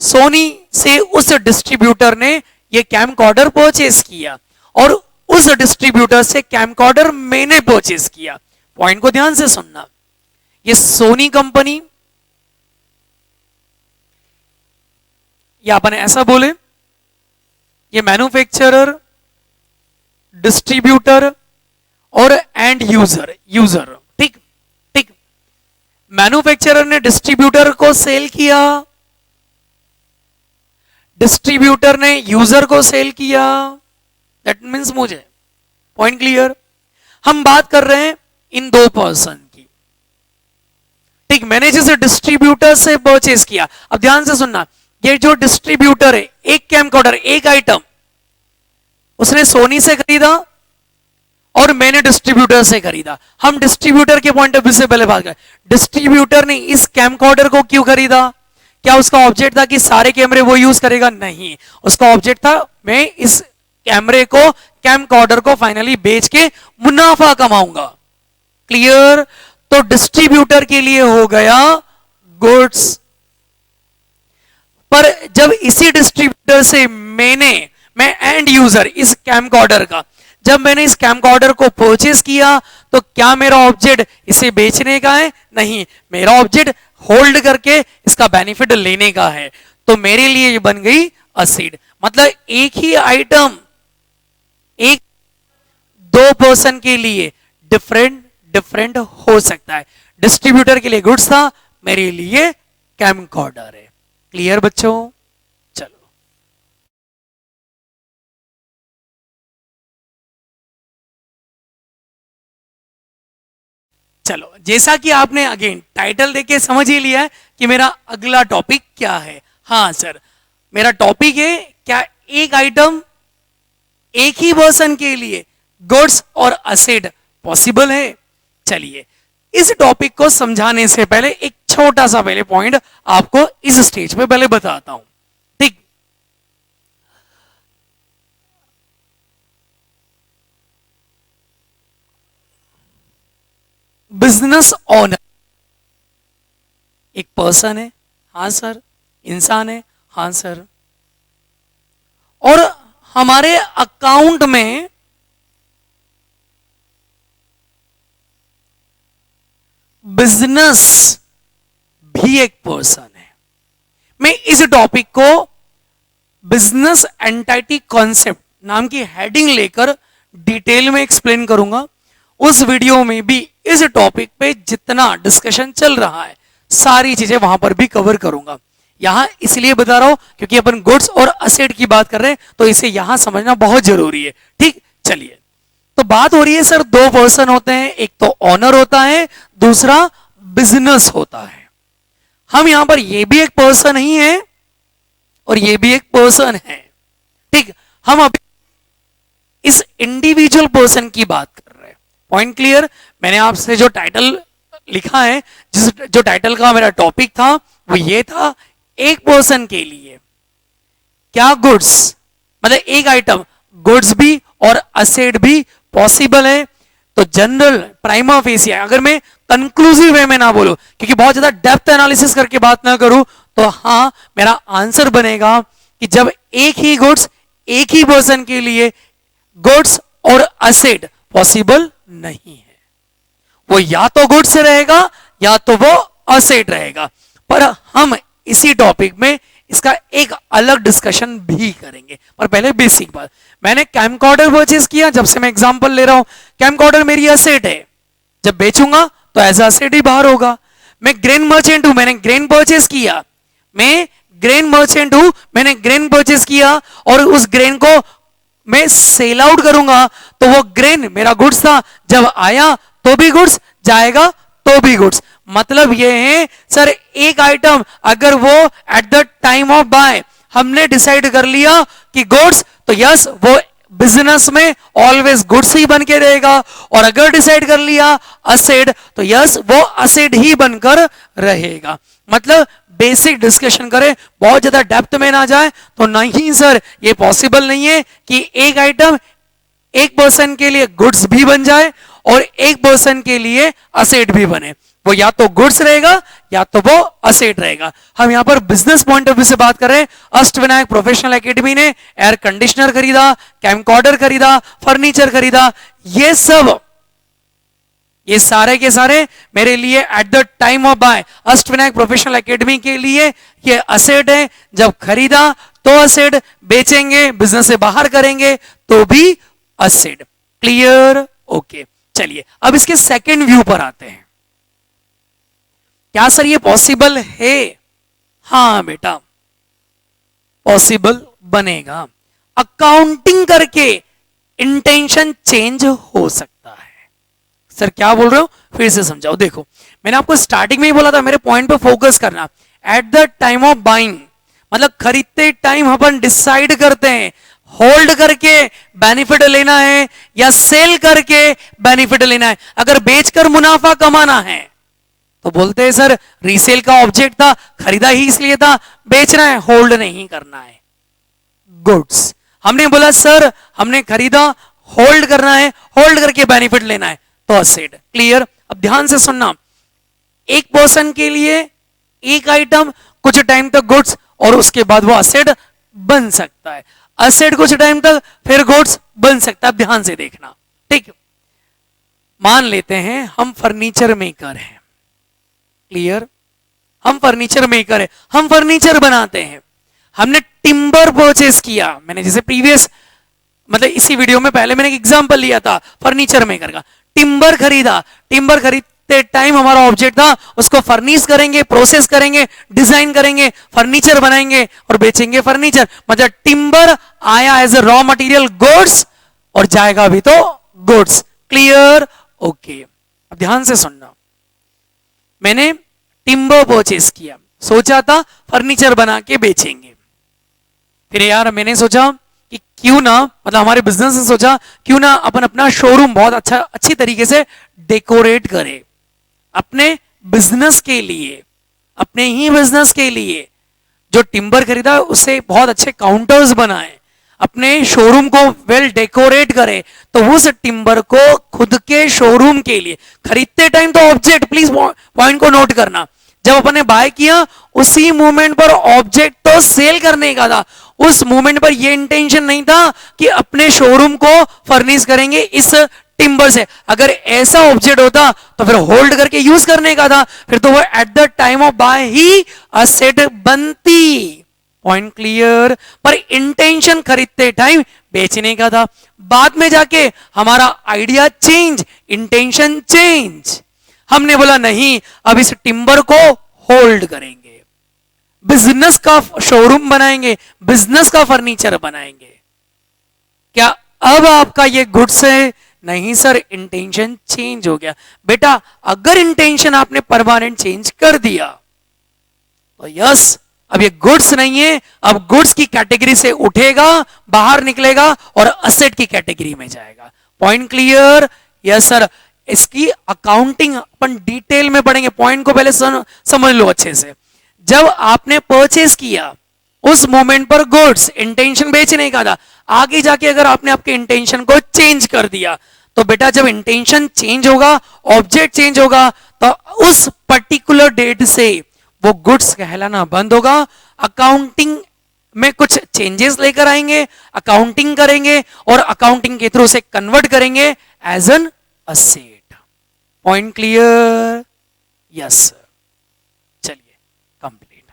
सोनी से उस डिस्ट्रीब्यूटर ने ये कैमकॉर्डर परचेज किया और उस डिस्ट्रीब्यूटर से कैमकॉर्डर मैंने परचेज किया। पॉइंट को ध्यान से सुनना, ये सोनी कंपनी, या अपन ऐसा बोले ये मैन्युफैक्चरर, डिस्ट्रीब्यूटर और एंड यूजर, यूजर, ठीक ठीक। मैन्युफैक्चरर ने डिस्ट्रीब्यूटर को सेल किया, डिस्ट्रीब्यूटर ने यूजर को सेल किया, दैट मीन्स मुझे, पॉइंट क्लियर। हम बात कर रहे हैं इन दो पर्सन की, ठीक। मैंने जैसे डिस्ट्रीब्यूटर से परचेस किया, अब ध्यान से सुनना, ये जो डिस्ट्रीब्यूटर है, एक कैमकॉर्डर, एक आइटम उसने सोनी से खरीदा और मैंने डिस्ट्रीब्यूटर से खरीदा। हम डिस्ट्रीब्यूटर के पॉइंट ऑफ व्यू से पहले बात करें, डिस्ट्रीब्यूटर ने इस कैमकॉर्डर को क्यों खरीदा? क्या उसका ऑब्जेक्ट था कि सारे कैमरे वो यूज करेगा? नहीं, उसका ऑब्जेक्ट था मैं इस कैमरे को, कैमकॉर्डर को फाइनली बेच के मुनाफा कमाऊंगा। क्लियर? तो डिस्ट्रीब्यूटर के लिए हो गया गुड्स, पर जब इसी डिस्ट्रीब्यूटर से मैं एंड यूजर इस कैमकॉर्डर का, जब मैंने इस कैमकॉर्डर को परचेस किया तो क्या मेरा ऑब्जेक्ट इसे बेचने का है? नहीं, मेरा ऑब्जेक्ट होल्ड करके इसका बेनिफिट लेने का है। तो मेरे लिए ये बन गई असेट। मतलब एक ही आइटम एक दो पर्सन के लिए डिफरेंट डिफरेंट हो सकता है। डिस्ट्रीब्यूटर के लिए गुड्स था, मेरे लिए कैमकॉर्डर है। क्लियर बच्चों? चलो, चलो जैसा कि आपने अगेन टाइटल देके समझ ही लिया है कि मेरा अगला टॉपिक क्या है। हाँ सर, मेरा टॉपिक है क्या एक आइटम एक ही पर्सन के लिए गुड्स और असेट पॉसिबल है। चलिए, इस टॉपिक को समझाने से पहले एक छोटा सा पहले पॉइंट आपको इस स्टेज पे पहले बताता हूं, ठीक। बिजनेस ओनर एक पर्सन है, हाँ सर। इंसान है, हाँ सर। और हमारे अकाउंट में बिजनेस भी एक पर्सन है। मैं इस टॉपिक को बिजनेस एंटिटी कॉन्सेप्ट नाम की हेडिंग लेकर डिटेल में एक्सप्लेन करूंगा। उस वीडियो में भी इस टॉपिक पे जितना डिस्कशन चल रहा है सारी चीजें वहां पर भी कवर करूंगा। यहां इसलिए बता रहा हूं क्योंकि अपन गुड्स और असेट की बात कर रहे हैं, तो इसे यहां समझना बहुत जरूरी है, ठीक। चलिए, तो बात हो रही है सर, दो पर्सन होते हैं, एक तो ऑनर होता है, दूसरा बिजनेस होता है। हम यहां पर ये भी एक पर्सन ही है और ये भी एक पर्सन है, ठीक। हम अभी इस इंडिविजुअल पर्सन की बात कर रहे हैं। Point clear? मैंने आपसे जो टाइटल लिखा है, जो टाइटल का मेरा टॉपिक था वो ये था, एक पर्सन के लिए क्या गुड्स, मतलब एक आइटम गुड्स भी और असेट भी पॉसिबल है। तो जनरल प्राइमा फेसी, अगर मैं कंक्लूसिव वे में ना बोलूं, क्योंकि बहुत ज्यादा डेप्थ एनालिसिस करके बात ना करूं, तो हाँ मेरा आंसर बनेगा कि जब एक ही गुड्स एक ही पर्सन के लिए गुड्स और असेट पॉसिबल नहीं है, वो या तो गुड्स रहेगा या तो वो असेट रहेगा। पर हम इसी टॉपिक में इसका एक अलग डिस्कशन भी करेंगे। पर पहले बेसिक बात, मैंने कैमकॉर्डर परचेज किया, जब से मैं एग्जांपल ले रहा हूं, कैमकॉर्डर मेरी असेट है, जब बेचूंगा तो एज असेट ही बाहर होगा। मैं ग्रेन मर्चेंट हूं, मैंने ग्रेन परचेज किया, मैं ग्रेन मर्चेंट हूं, मैंने ग्रेन परचेज किया और उस ग्रेन को मैं सेल आउट करूंगा, तो वो ग्रेन मेरा गुड्स था, जब आया तो भी गुड्स, जाएगा तो भी गुड्स। मतलब ये है सर, एक आइटम अगर वो at the time of buy हमने डिसाइड कर लिया कि गुड्स, तो यस वो बिजनेस में ऑलवेज गुड्स ही बन के रहेगा, और अगर डिसाइड कर लिया असेट, तो यस वो असेट ही बनकर रहेगा। मतलब बेसिक डिस्कशन करें, बहुत ज्यादा डेप्थ में ना जाए, तो नहीं सर ये पॉसिबल नहीं है कि एक आइटम एक पर्सन के लिए गुड्स भी बन जाए और एक पर्सन के लिए असेट भी बने। वो या तो गुड्स रहेगा या तो वो असेट रहेगा। हम यहां पर बिजनेस पॉइंट ऑफ व्यू से बात कर रहे हैं। अष्टविनायक प्रोफेशनल एकेडमी ने एयर कंडीशनर खरीदा, कैमकॉर्डर खरीदा, फर्नीचर खरीदा, ये सब, ये सारे के सारे मेरे लिए at the time of buy Ashtavinayak professional academy के लिए ये असेट है। जब खरीदा तो असेट, बेचेंगे बिजनेस से बाहर करेंगे तो भी असेट। क्लियर? ओके। चलिए अब इसके सेकंड व्यू पर आते हैं। क्या सर ये पॉसिबल है? हाँ बेटा, पॉसिबल बनेगा। अकाउंटिंग करके इंटेंशन चेंज हो सकता है। सर क्या बोल रहे हो, फिर से समझाओ। देखो मैंने आपको स्टार्टिंग में ही बोला था, मेरे पॉइंट पे फोकस करना। Eight the time of buying, मतलब खरीदते टाइम अपन डिसाइड करते हैं होल्ड करके बेनिफिट लेना है या सेल करके बेनिफिट लेना है। अगर बेचकर मुनाफा कमाना है तो बोलते हैं सर रीसेल का ऑब्जेक्ट था, खरीदा ही इसलिए था, बेचना है, होल्ड नहीं करना है। गुड्स हमने बोला सर हमने खरीदा, होल्ड करना है, होल्ड करके बेनिफिट लेना है, तो असेट। क्लियर? अब ध्यान से सुनना, एक पर्सन के लिए एक आइटम कुछ टाइम तक गुड्स और उसके बाद वो असेट बन सकता है, असेट कुछ टाइम तक फिर गुड्स बन सकता है। अब ध्यान से देखना, ठीक? मान लेते हैं हम फर्नीचर मेकर हैं। क्लियर? हम फर्नीचर मेकर है, हम फर्नीचर बनाते हैं। हमने टिम्बर परचेस किया, मैंने जैसे प्रीवियस मतलब इसी वीडियो में पहले मैंने एक एग्जांपल लिया था फर्नीचर मेकर का। टिम्बर खरीदा, टिम्बर खरीदते टाइम हमारा ऑब्जेक्ट था उसको फर्निश करेंगे, प्रोसेस करेंगे, डिजाइन करेंगे, फर्नीचर बनाएंगे और बेचेंगे फर्नीचर। मतलब टिम्बर आया as a raw material goods और जाएगा भी तो गुड्स। क्लियर? ओके। अब ध्यान से सुनना, मैंने टिम्बर परचेस किया, सोचा था फर्नीचर बना के बेचेंगे। फिर यार मैंने सोचा कि क्यों ना, मतलब हमारे बिजनेस ने सोचा क्यों ना अपन अपना शोरूम बहुत अच्छी तरीके से डेकोरेट करें अपने बिजनेस के लिए, अपने ही बिजनेस के लिए। जो टिम्बर खरीदा उससे बहुत अच्छे काउंटर्स बनाए, अपने शोरूम को वेल डेकोरेट करे। तो उस टिम्बर को खुद के शोरूम के लिए खरीदते टाइम तो ऑब्जेक्ट, प्लीज पॉइंट को नोट करना, जब अपन ने बाय किया उसी मोमेंट पर ऑब्जेक्ट तो सेल करने का था। उस मोमेंट पर यह इंटेंशन नहीं था कि अपने शोरूम को फर्निश करेंगे इस टिम्बर से। अगर ऐसा ऑब्जेक्ट होता तो फिर होल्ड करके यूज करने का था, फिर तो वो at the time of buy ही असेट बनती। Point clear? पर इंटेंशन खरीदते टाइम बेचने का था, बाद में जाके हमारा आइडिया चेंज, इंटेंशन चेंज। हमने बोला नहीं अब इस टिम्बर को होल्ड करेंगे, बिजनेस का शोरूम बनाएंगे, बिजनेस का फर्नीचर बनाएंगे। क्या अब आपका ये गुड्स है? नहीं सर, इंटेंशन चेंज हो गया। बेटा अगर इंटेंशन आपने परमानेंट चेंज कर दिया तो यस, अब ये गुड्स नहीं है, अब गुड्स की कैटेगरी से उठेगा, बाहर निकलेगा और असेट की कैटेगरी में जाएगा। Point clear? Yes sir. इसकी अकाउंटिंग अपन डिटेल में पढ़ेंगे, पॉइंट को पहले समझ लो अच्छे से। जब आपने परचेस किया उस मोमेंट पर गुड्स, इंटेंशन बेचने का था, आगे जाके अगर आपने आपके इंटेंशन को चेंज कर दिया तो बेटा जब इंटेंशन चेंज होगा, ऑब्जेक्ट चेंज होगा, तो उस पर्टिकुलर डेट से वो गुड्स कहलाना बंद होगा। अकाउंटिंग में कुछ चेंजेस लेकर आएंगे, अकाउंटिंग करेंगे और अकाउंटिंग के थ्रू से कन्वर्ट करेंगे as an asset. Point clear? Yes sir. चलिए कंप्लीट।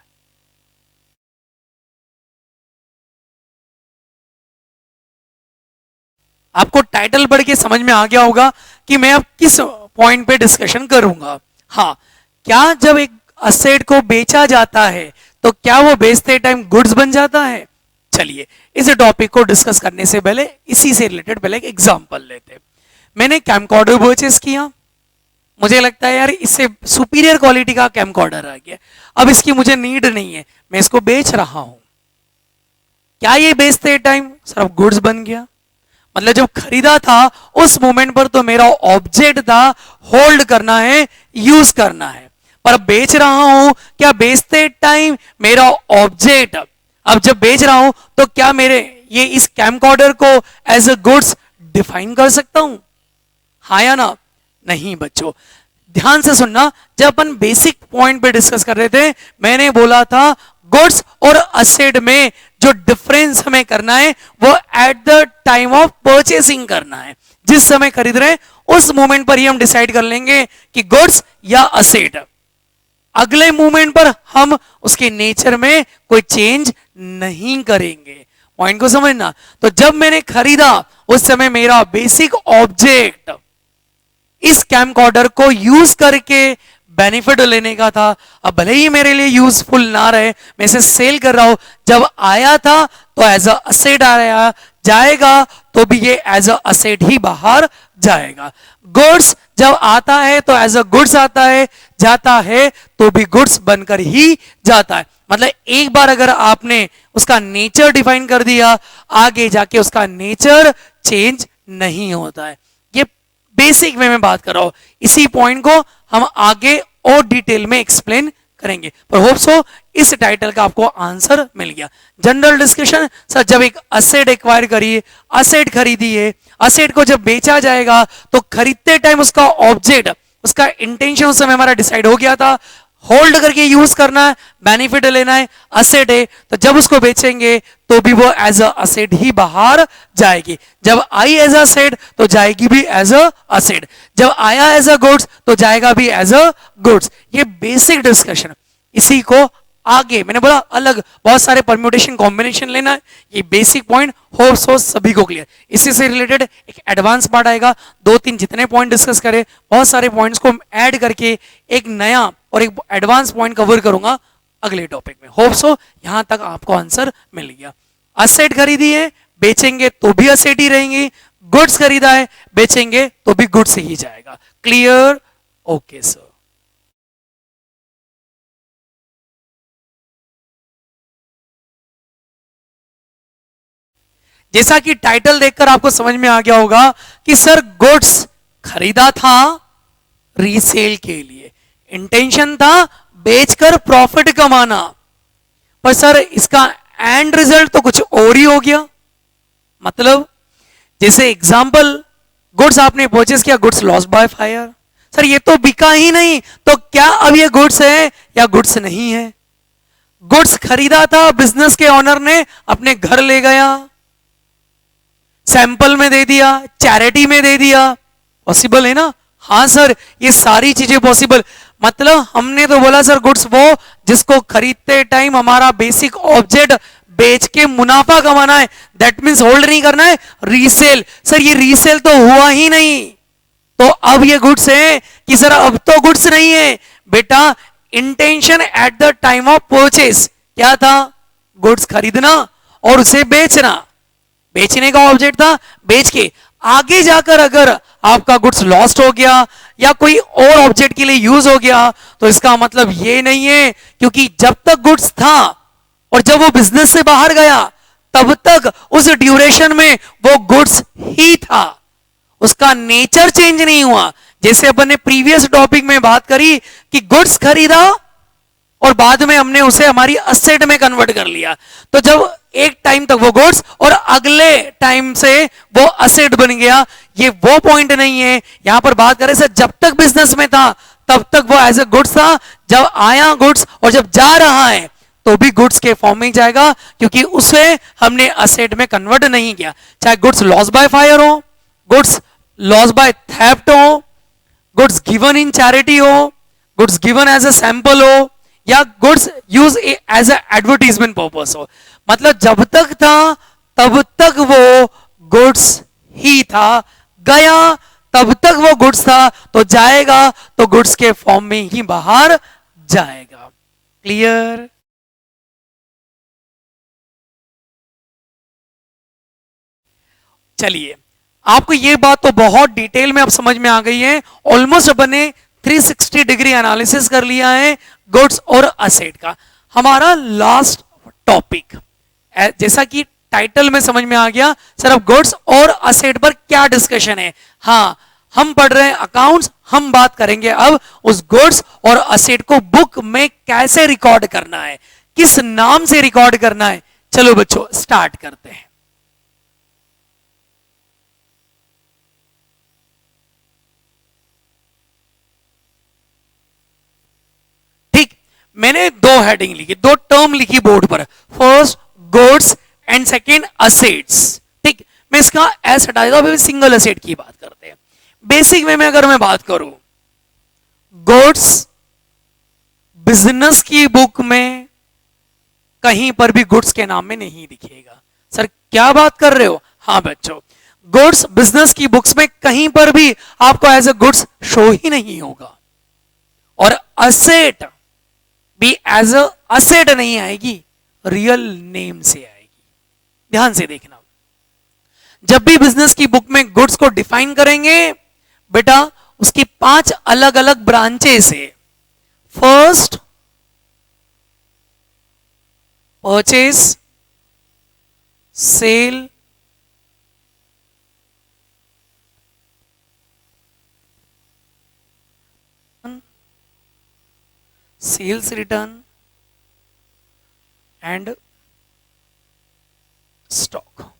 आपको टाइटल पढ़ के समझ में आ गया होगा कि मैं अब किस पॉइंट पे डिस्कशन करूंगा। हाँ, क्या जब एक असेट को बेचा जाता है तो क्या वो बेचते टाइम गुड्स बन जाता है? चलिए इस टॉपिक को डिस्कस करने से पहले इसी से रिलेटेड पहले एक एग्जांपल लेते हैं। मैंने कैमकॉर्डर परचेस किया, मुझे लगता है यार इससे सुपीरियर क्वालिटी का कैमकॉर्डर आ गया, अब इसकी मुझे नीड नहीं है, मैं इसको बेच रहा हूं। क्या ये बेचते टाइम सिर्फ गुड्स बन गया? मतलब जब खरीदा था उस मोमेंट पर तो मेरा ऑब्जेक्ट था होल्ड करना है, यूज करना है, पर बेच रहा हूं, क्या बेचते टाइम मेरा ऑब्जेक्ट, अब जब बेच रहा हूं तो क्या मेरे ये इस कैमकॉर्डर को एज अ गुड्स डिफाइन कर सकता हूं? हाँ या ना? नहीं बच्चों, ध्यान से सुनना। जब अपन बेसिक पॉइंट पे डिस्कस कर रहे थे मैंने बोला था गुड्स और असेट में जो डिफरेंस हमें करना है वो at the time of purchasing करना है। जिस समय खरीद रहे हैं उस मोमेंट पर ही हम डिसाइड कर लेंगे कि गुड्स या असेट। अगले मोमेंट पर हम उसके नेचर में कोई चेंज नहीं करेंगे। पॉइंट को समझना। तो जब मैंने खरीदा उस समय मेरा बेसिक ऑब्जेक्ट इस कैमकॉर्डर को यूज करके बेनिफिट लेने का था। अब भले ही मेरे लिए यूजफुल ना रहे, मैं इसे सेल कर रहा हूं। जब आया था तो एज अ असेट आया, जाएगा तो भी ये एज अ असेट ही बाहर जाएगा। गुड्स जब आता है तो एज अ गुड्स आता है, जाता है तो भी गुड्स बनकर ही जाता है। मतलब एक बार अगर आपने उसका नेचर डिफाइन कर दिया, आगे जाके उसका नेचर चेंज नहीं होता है। ये बेसिक वे में बात कर रहा हूं, इसी पॉइंट को हम आगे और डिटेल में एक्सप्लेन करेंगे। पर होप सो इस टाइटल का आपको आंसर मिल गया। जनरल डिस्कशन सर, जब एक असेट एक्वायर करिए, असेट खरीदिए, असेट को जब बेचा जाएगा तो खरीदते टाइम उसका ऑब्जेक्ट, उसका इंटेंशन उस समय हमारा डिसाइड हो गया था, होल्ड करके यूज करना है, बेनिफिट लेना है, असेट है। तो जब उसको बेचेंगे तो भी वो एज अ असेट ही बाहर जाएगी। जब आई एज अ असेट तो जाएगी भी एज अ असेट, जब आया एज अ गुड्स तो जाएगा भी एज अ गुड्स। ये बेसिक डिस्कशन, इसी को आगे मैंने बोला अलग बहुत सारे परम्यूटेशन कॉम्बिनेशन लेना है। ये बेसिक पॉइंट हो सो सभी को क्लियर। इसी से रिलेटेड एक एडवांस पार्ट आएगा, दो तीन जितने पॉइंट डिस्कस करें, बहुत सारे पॉइंट्स को ऐड करके एक नया और एक एडवांस पॉइंट कवर करूंगा अगले टॉपिक में। होप सो यहां तक आपको आंसर मिल गया। असेट खरीदी है, बेचेंगे तो भी असेट ही रहेंगी, गुड्स खरीदा है, बेचेंगे तो भी गुड्स ही जाएगा। क्लियर? Okay sir. जैसा कि टाइटल देखकर आपको समझ में आ गया होगा कि सर गुड्स खरीदा था रीसेल के लिए, इंटेंशन था बेचकर प्रॉफिट कमाना, पर सर इसका एंड रिजल्ट तो कुछ और ही हो गया। मतलब जैसे एग्जांपल, गुड्स आपने परचेस किया, goods loss by fire. Sir ये तो बिका ही नहीं, तो क्या अब ये गुड्स है या गुड्स नहीं है? गुड्स खरीदा था, बिजनेस के ओनर ने अपने घर ले गया, सैंपल में दे दिया, चैरिटी में दे दिया, पॉसिबल है ना? हाँ सर, ये सारी चीजें पॉसिबल। मतलब हमने तो बोला सर गुड्स वो जिसको खरीदते टाइम हमारा बेसिक ऑब्जेक्ट बेच के मुनाफा कमाना है, दैट मीन्स होल्ड नहीं करना है, रीसेल। सर ये रीसेल तो हुआ ही नहीं, तो अब ये गुड्स है कि सर अब तो गुड्स नहीं है बेटा। Intention eight the time of purchase क्या था? गुड्स खरीदना और उसे बेचना, बेचने का ऑब्जेक्ट था, बेच के आगे जाकर अगर आपका गुड्स लॉस्ट हो गया या कोई और ऑब्जेक्ट के लिए यूज हो गया तो इसका मतलब ये नहीं है, क्योंकि जब तक गुड्स था और जब वो बिजनेस से बाहर गया तब तक उस ड्यूरेशन में वो गुड्स ही था, उसका नेचर चेंज नहीं हुआ। जैसे अपन ने प्रीवियस टॉपिक में बात करी कि गुड्स खरीदा और बाद में हमने उसे हमारी असेट में कन्वर्ट कर लिया, तो जब एक टाइम तक वो गुड्स और अगले टाइम से वो असेट बन गया, ये वो पॉइंट नहीं है। यहां पर बात करें सर जब तक बिजनेस में था तब तक वो एज ए गुड्स था, जब आया गुड्स और जब जा रहा है तो भी गुड्स के फॉर्म में जाएगा, क्योंकि उसे हमने असेट में कन्वर्ट नहीं किया। चाहे गुड्स लॉस बाय फायर हो, गुड्स लॉस बाय थेफ्ट हो, गुड्स गिवन इन चैरिटी हो, goods given as a sample हो, या goods use as a advertisement purpose हो। मतलब जब तक था तब तक वो गुड्स ही था, गया तब तक वो गुड्स था, तो जाएगा तो गुड्स के फॉर्म में ही बाहर जाएगा। क्लियर? चलिए, आपको ये बात तो बहुत डिटेल में अब समझ में आ गई है। ऑलमोस्ट अपन ने 360 डिग्री एनालिसिस कर लिया है गुड्स और असेट का। हमारा लास्ट टॉपिक, जैसा कि टाइटल में समझ में आ गया सर अब गुड्स और असेट पर क्या डिस्कशन है। हाँ, हम पढ़ रहे हैं अकाउंट्स, हम बात करेंगे अब उस गुड्स और असेट को बुक में कैसे रिकॉर्ड करना है, किस नाम से रिकॉर्ड करना है। चलो बच्चों स्टार्ट करते हैं। मैंने दो हेडिंग लिखी, दो टर्म लिखी बोर्ड पर, first goods and second assets. ठीक, मैं इसका एस हटा देता हूं, सिंगल असेट की बात करते हैं। बेसिक में अगर मैं बात करूं, गुड्स बिजनेस की बुक में कहीं पर भी गुड्स के नाम में नहीं दिखेगा। सर क्या बात कर रहे हो? हाँ बच्चों, गुड्स बिजनेस की बुक्स में कहीं पर भी आपको एज अ गुड्स शो ही नहीं होगा, और असेट भी एज अ असेट नहीं आएगी, रियल नेम से आएगी। ध्यान से देखना, जब भी बिजनेस की बुक में गुड्स को डिफाइन करेंगे बेटा, उसकी 5 अलग अलग ब्रांचेस है। First purchase, sale, sales return and stock.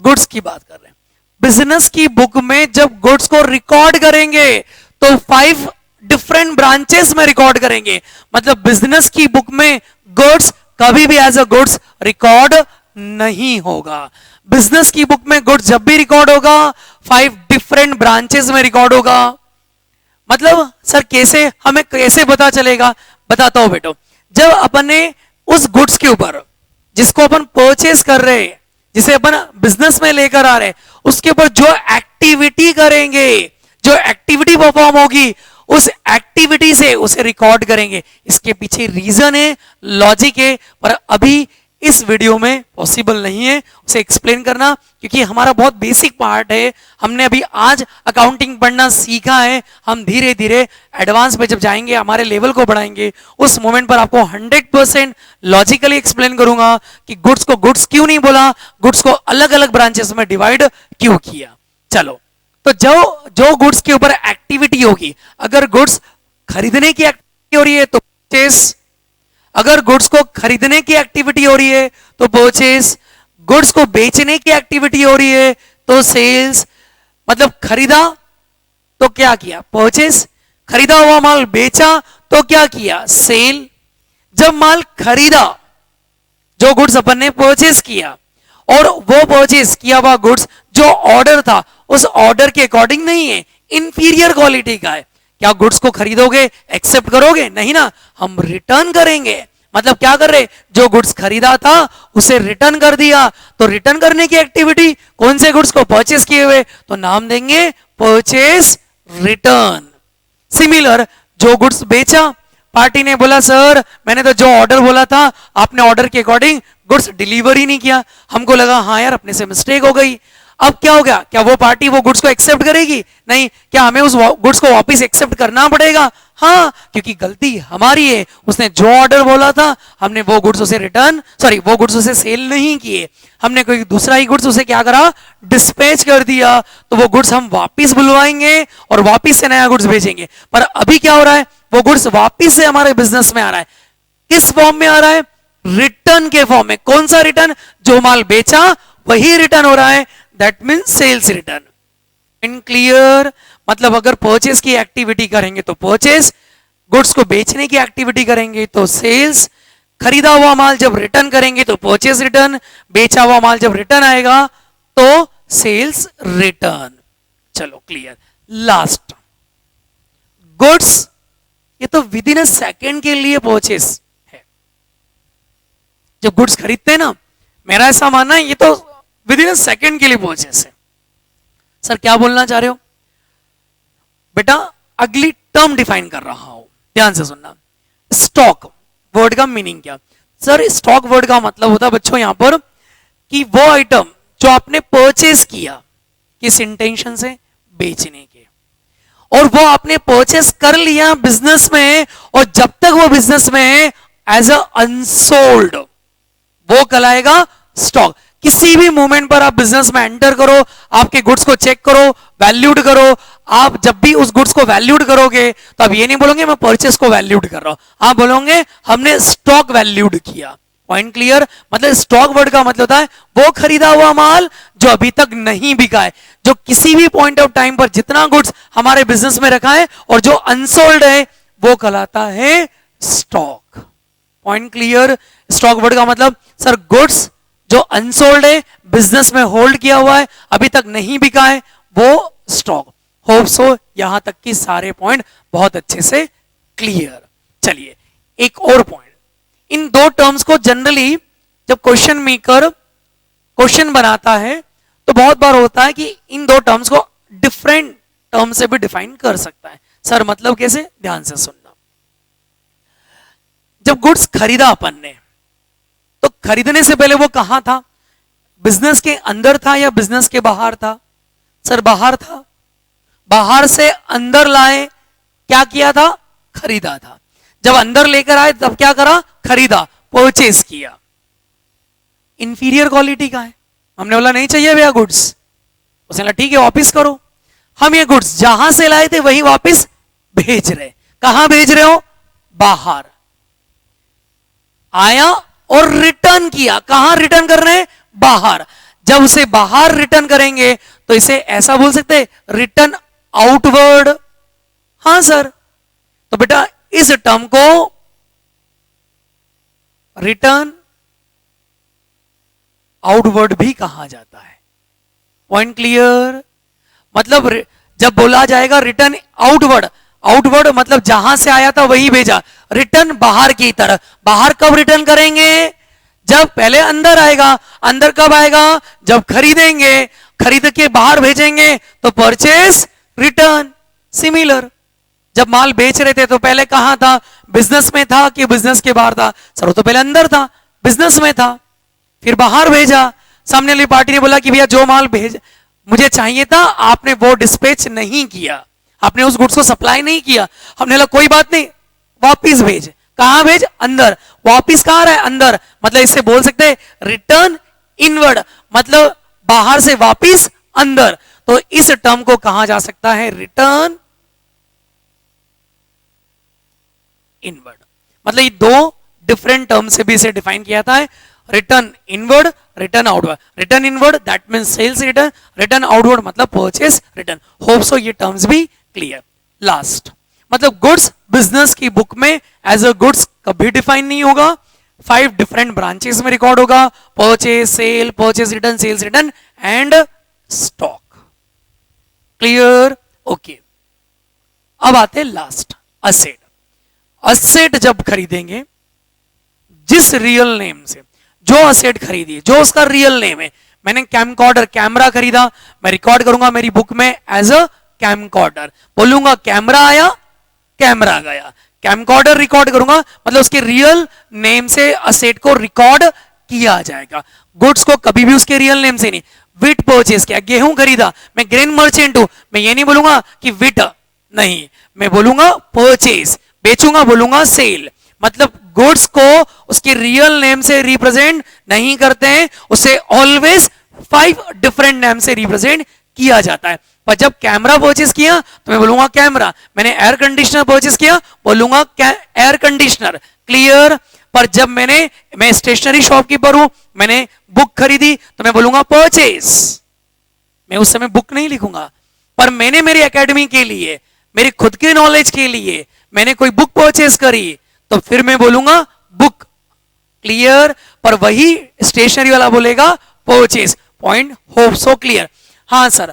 Goods की बात कर रहे हैं। बिजनेस की बुक में जब गुड्स को रिकॉर्ड करेंगे तो 5 डिफरेंट ब्रांचेस में रिकॉर्ड करेंगे। मतलब बिजनेस की बुक में गुड्स कभी भी एज अ गुड्स रिकॉर्ड नहीं होगा। बिजनेस की बुक में गुड्स जब भी रिकॉर्ड होगा 5 डिफरेंट ब्रांचेस में रिकॉर्ड होगा। मतलब सर कैसे, हमें कैसे पता चलेगा? बताता हूं बेटो। जब अपन ने उस गुड्स के ऊपर जिसको अपन परचेस कर रहे हैं, जिसे अपन बिजनेस में लेकर आ रहे हैं, उसके ऊपर जो एक्टिविटी करेंगे, जो एक्टिविटी परफॉर्म होगी, उस एक्टिविटी से उसे रिकॉर्ड करेंगे। इसके पीछे रीजन है, लॉजिक है, पर अभी इस वीडियो में पॉसिबल नहीं है उसे एक्सप्लेन करना, क्योंकि हमारा बहुत बेसिक पार्ट है। हमने अभी आज अकाउंटिंग पढ़ना सीखा है। हम धीरे धीरे एडवांस पे जब जाएंगे, हमारे लेवल को बढ़ाएंगे, उस मोमेंट पर आपको 100% लॉजिकली एक्सप्लेन करूंगा कि गुड्स को गुड्स क्यों नहीं बोला, गुड्स को अलग अलग ब्रांचेस में डिवाइड क्यों किया। चलो, तो जो गुड्स के ऊपर एक्टिविटी होगी, अगर गुड्स खरीदने की एक्टिविटी हो रही है तो परचेस, अगर गुड्स को खरीदने की एक्टिविटी हो रही है तो परचेस, गुड्स को बेचने की एक्टिविटी हो रही है तो सेल्स। मतलब खरीदा तो क्या किया? परचेस। खरीदा हुआ माल बेचा तो क्या किया? सेल। जब माल खरीदा, जो गुड्स अपन ने परचेस किया, और वो परचेस किया हुआ गुड्स जो ऑर्डर था उस ऑर्डर के अकॉर्डिंग नहीं है, इंफीरियर क्वालिटी का है, क्या गुड्स को खरीदोगे, एक्सेप्ट करोगे? नहीं ना, हम रिटर्न करेंगे। मतलब क्या कर रहे? जो गुड्स खरीदा था उसे रिटर्न कर दिया। तो रिटर्न करने की एक्टिविटी, कौन से गुड्स को परचेस किए हुए, तो नाम देंगे परचेस रिटर्न। सिमिलर, जो गुड्स बेचा, पार्टी ने बोला सर मैंने तो जो ऑर्डर बोला था आपने ऑर्डर के अकॉर्डिंग गुड्स डिलीवर ही नहीं किया, हमको लगा हाँ यार अपने से मिस्टेक हो गई। अब क्या हो गया? क्या वो पार्टी वो गुड्स को एक्सेप्ट करेगी? नहीं। क्या हमें उस गुड्स को वापस एक्सेप्ट करना पड़ेगा? हाँ, क्योंकि गलती हमारी है। उसने जो ऑर्डर बोला था हमने वो गुड्स उसे रिटर्न, सॉरी वो गुड्स उसे सेल नहीं किए, हमने कोई दूसरा ही गुड्स उसे क्या करा? डिस्पैच कर दिया। तो वो गुड्स हम वापस बुलवाएंगे और वापस से नया गुड्स भेजेंगे। पर अभी क्या हो रहा है? वो गुड्स वापस से हमारे बिजनेस में आ रहा है। किस फॉर्म में आ रहा है? रिटर्न के फॉर्म में। कौन सा रिटर्न? जो माल बेचा वही रिटर्न हो रहा है, दैट मीन्स सेल्स रिटर्न। इन क्लियर? मतलब अगर परचेस की एक्टिविटी करेंगे तो परचेस, गुड्स को बेचने की एक्टिविटी करेंगे तो सेल्स, खरीदा हुआ माल जब रिटर्न करेंगे तो परचेस रिटर्न, बेचा हुआ माल जब रिटर्न आएगा तो सेल्स रिटर्न। चलो क्लियर। लास्ट, गुड्स, ये तो विद इन अ सेकेंड के लिए परचेस है। जब गुड्स खरीदते हैं ना, मेरा ऐसा मानना है ये तो विद इन अ सेकेंड के लिए परचेस है। सर क्या बोलना चाह रहे हो? बेटा अगली टर्म डिफाइन कर रहा हूं, ध्यान से सुनना। स्टॉक वर्ड का मीनिंग क्या? सर स्टॉक वर्ड का मतलब होता है बच्चों यहां पर कि वो आइटम जो आपने परचेस किया, किस इंटेंशन से? बेचने के, और वो आपने परचेस कर लिया बिजनेस में, और जब तक वो बिजनेस में है एज अ अनसोल्ड, वो कहलाएगा स्टॉक। किसी भी मोमेंट पर आप बिजनेस में एंटर करो, आपके गुड्स को चेक करो, वैल्यूड करो। आप जब भी उस गुड्स को वैल्यूड करोगे तो आप ये नहीं बोलोगे मैं परचेस को वैल्यूड कर रहा हूं, आप बोलोगे हमने स्टॉक वैल्यूड किया। Point clear? मतलब स्टॉक वर्ड का मतलब होता है वो खरीदा हुआ माल जो अभी तक नहीं बिका है, जो किसी भी पॉइंट ऑफ टाइम पर जितना गुड्स हमारे बिजनेस में रखा है और जो अनसोल्ड है वो कहलाता है stock. Point clear? Stock word का मतलब सर गुड्स जो अनसोल्ड है, बिजनेस में होल्ड किया हुआ है, अभी तक नहीं बिका है, वो स्टॉक। होप सो यहां तक की सारे पॉइंट बहुत अच्छे से क्लियर। चलिए एक और पॉइंट, इन दो टर्म्स को जनरली जब क्वेश्चन मेकर क्वेश्चन बनाता है तो बहुत बार होता है कि इन दो टर्म्स को डिफरेंट टर्म से भी डिफाइन कर सकता है। सर मतलब कैसे, ध्यान से सुनना। जब गुड्स खरीदा अपन ने, तो खरीदने से पहले वो कहां था, बिजनेस के अंदर था या बिजनेस के बाहर था? सर बाहर था। बाहर से अंदर लाए, क्या किया था, खरीदा था। जब अंदर लेकर आए तब क्या करा, खरीदा, परचेज किया। इंफीरियर क्वालिटी का है, हमने बोला नहीं चाहिए भैया गुड्स, उसने बोला ठीक है वापिस करो। हम ये गुड्स जहां से लाए थे वही वापस भेज रहे। कहां भेज रहे हो, बाहर। आया और रिटर्न किया, कहां रिटर्न कर रहे हैं, बाहर। जब उसे बाहर रिटर्न करेंगे तो इसे ऐसा बोल सकते हैं, रिटर्न आउटवर्ड। हां सर, तो बेटा इस टर्म को रिटर्न आउटवर्ड भी कहा जाता है। Point clear? मतलब जब बोला जाएगा रिटर्न आउटवर्ड, आउटवर्ड मतलब जहां से आया था वही भेजा, रिटर्न बाहर की तरफ। बाहर कब रिटर्न करेंगे, जब पहले अंदर आएगा। अंदर कब आएगा, जब खरीदेंगे, खरीद के बाहर भेजेंगे तो परचेस रिटर्न। सिमिलर, जब माल बेच रहे थे तो पहले कहां था, बिजनेस में था कि बिजनेस के बाहर था? सर वो तो पहले अंदर था, बिजनेस में था, फिर बाहर भेजा। सामने वाली पार्टी ने बोला कि भैया जो माल भेज मुझे चाहिए था आपने वो डिस्पैच नहीं किया, आपने उस गुड्स को सप्लाई नहीं किया। हमने बोला कोई बात नहीं, वापिस भेज। कहां भेज, अंदर। वापिस कहां रहा है, अंदर। मतलब इससे बोल सकते हैं रिटर्न इनवर्ड, मतलब बाहर से वापिस अंदर। तो इस टर्म को कहा जा सकता है रिटर्न इनवर्ड। मतलब ये दो डिफरेंट टर्म से भी इसे डिफाइन किया था, return inward, return outward. Return inward that means sales return, return outward मतलब परचेस रिटर्न। होप सो ये टर्म्स भी क्लियर। लास्ट, मतलब गुड्स बिजनेस की बुक में एज अ गुड्स कभी डिफाइन नहीं होगा, 5 डिफरेंट ब्रांचेस में रिकॉर्ड होगा, purchase, sale, purchase return, sales return and stock. Clear? Okay. अब आते लास्ट, असेट। असेट जब खरीदेंगे, जिस रियल नेम से जो असेट खरीदी, जो उसका रियल नेम है, मैंने कैमकॉर्डर कैमरा खरीदा, मैं रिकॉर्ड करूंगा मेरी बुक में एज अ कैमकॉर्डर। बोलूंगा कैमरा आया, कैमरा गया, कैमकॉर्डर रिकॉर्ड करूंगा, मतलब उसके रियल नेम से असेट को रिकॉर्ड किया जाएगा। गुड्स को कभी भी उसके रियल नेम से नहीं। विट परचेस किया, गेहूं खरीदा, मैं ग्रेन मर्चेंट हूं, मैं ये नहीं बोलूंगा कि विट, नहीं, मैं बोलूंगा परचेस। बेचूंगा बोलूंगा सेल। मतलब गुड्स को उसके रियल नेम से रिप्रेजेंट नहीं करते हैं, उसे ऑलवेज 5 डिफरेंट नेम से रिप्रेजेंट किया जाता है। पर जब कैमरा परचेस किया तो मैं बोलूंगा कैमरा, मैंने एयर कंडीशनर परचेस किया बोलूंगा एयर कंडीशनर। क्लियर? पर जब मैं स्टेशनरी शॉपकीपर हूं, मैंने बुक खरीदी तो मैं बोलूंगा परचेस, मैं उस समय बुक नहीं लिखूंगा। पर मैंने मेरी एकेडमी के लिए, मेरी खुद के नॉलेज के लिए मैंने कोई बुक परचेस करी तो फिर मैं बोलूंगा बुक। क्लियर? पर वही स्टेशनरी वाला बोलेगा purchase. Point hope so clear? हां सर,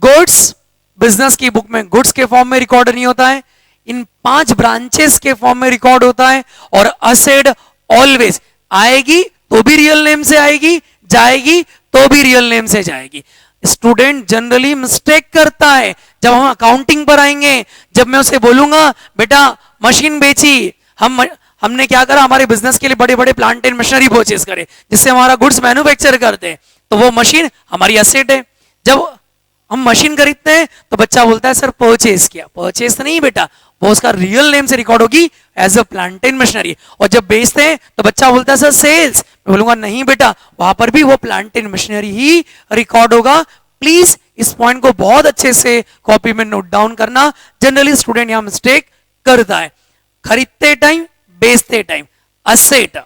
गुड्स बिजनेस की बुक में गुड्स के फॉर्म में रिकॉर्ड नहीं होता है, इन 5 ब्रांचेस के फॉर्म में रिकॉर्ड होता है। और असेट ऑलवेज आएगी तो भी रियल नेम से आएगी, जाएगी तो भी रियल नेम से जाएगी। स्टूडेंट जनरली मिस्टेक करता है। जब हम अकाउंटिंग पर आएंगे, जब मैं उसे बोलूंगा बेटा मशीन बेची, हमने क्या करा, हमारे बिजनेस के लिए बड़े बड़े प्लांट एंड मशीनरी परचेस करे जिससे हमारा गुड्स मैन्युफैक्चर करते हैं, तो वो मशीन हमारी असेट है। जब हम मशीन खरीदते हैं तो बच्चा बोलता है सर परचेस किया, परचेस नहीं बेटा, वो उसका रियल नेम से रिकॉर्ड होगी as a plant and machinery. और जब बेचते हैं तो बच्चा बोलता है सर सेल्स, मैं बोलूंगा नहीं बेटा, वहां पर भी वो plant and machinery he record होगा। प्लीज इस पॉइंट को बहुत अच्छे से कॉपी में नोट डाउन करना। जनरली स्टूडेंट यहां मिस्टेक करता है। खरीदते टाइम, बेचते टाइम असेट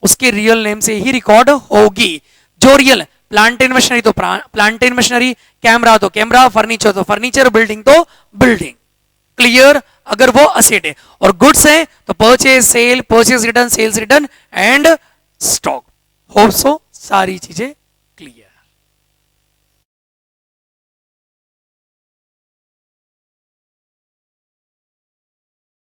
उसके रियल नेम से ही रिकॉर्ड होगी। जो रियल प्लांट एंड मशीनरी तो प्लांट एंड मशीनरी, कैमरा तो कैमरा, फर्नीचर तो फर्नीचर, बिल्डिंग तो बिल्डिंग। क्लियर? अगर वो असेट है। और गुड्स है तो purchase, cell, purchase return, sales return and stock. Hope so सारी चीजें क्लियर।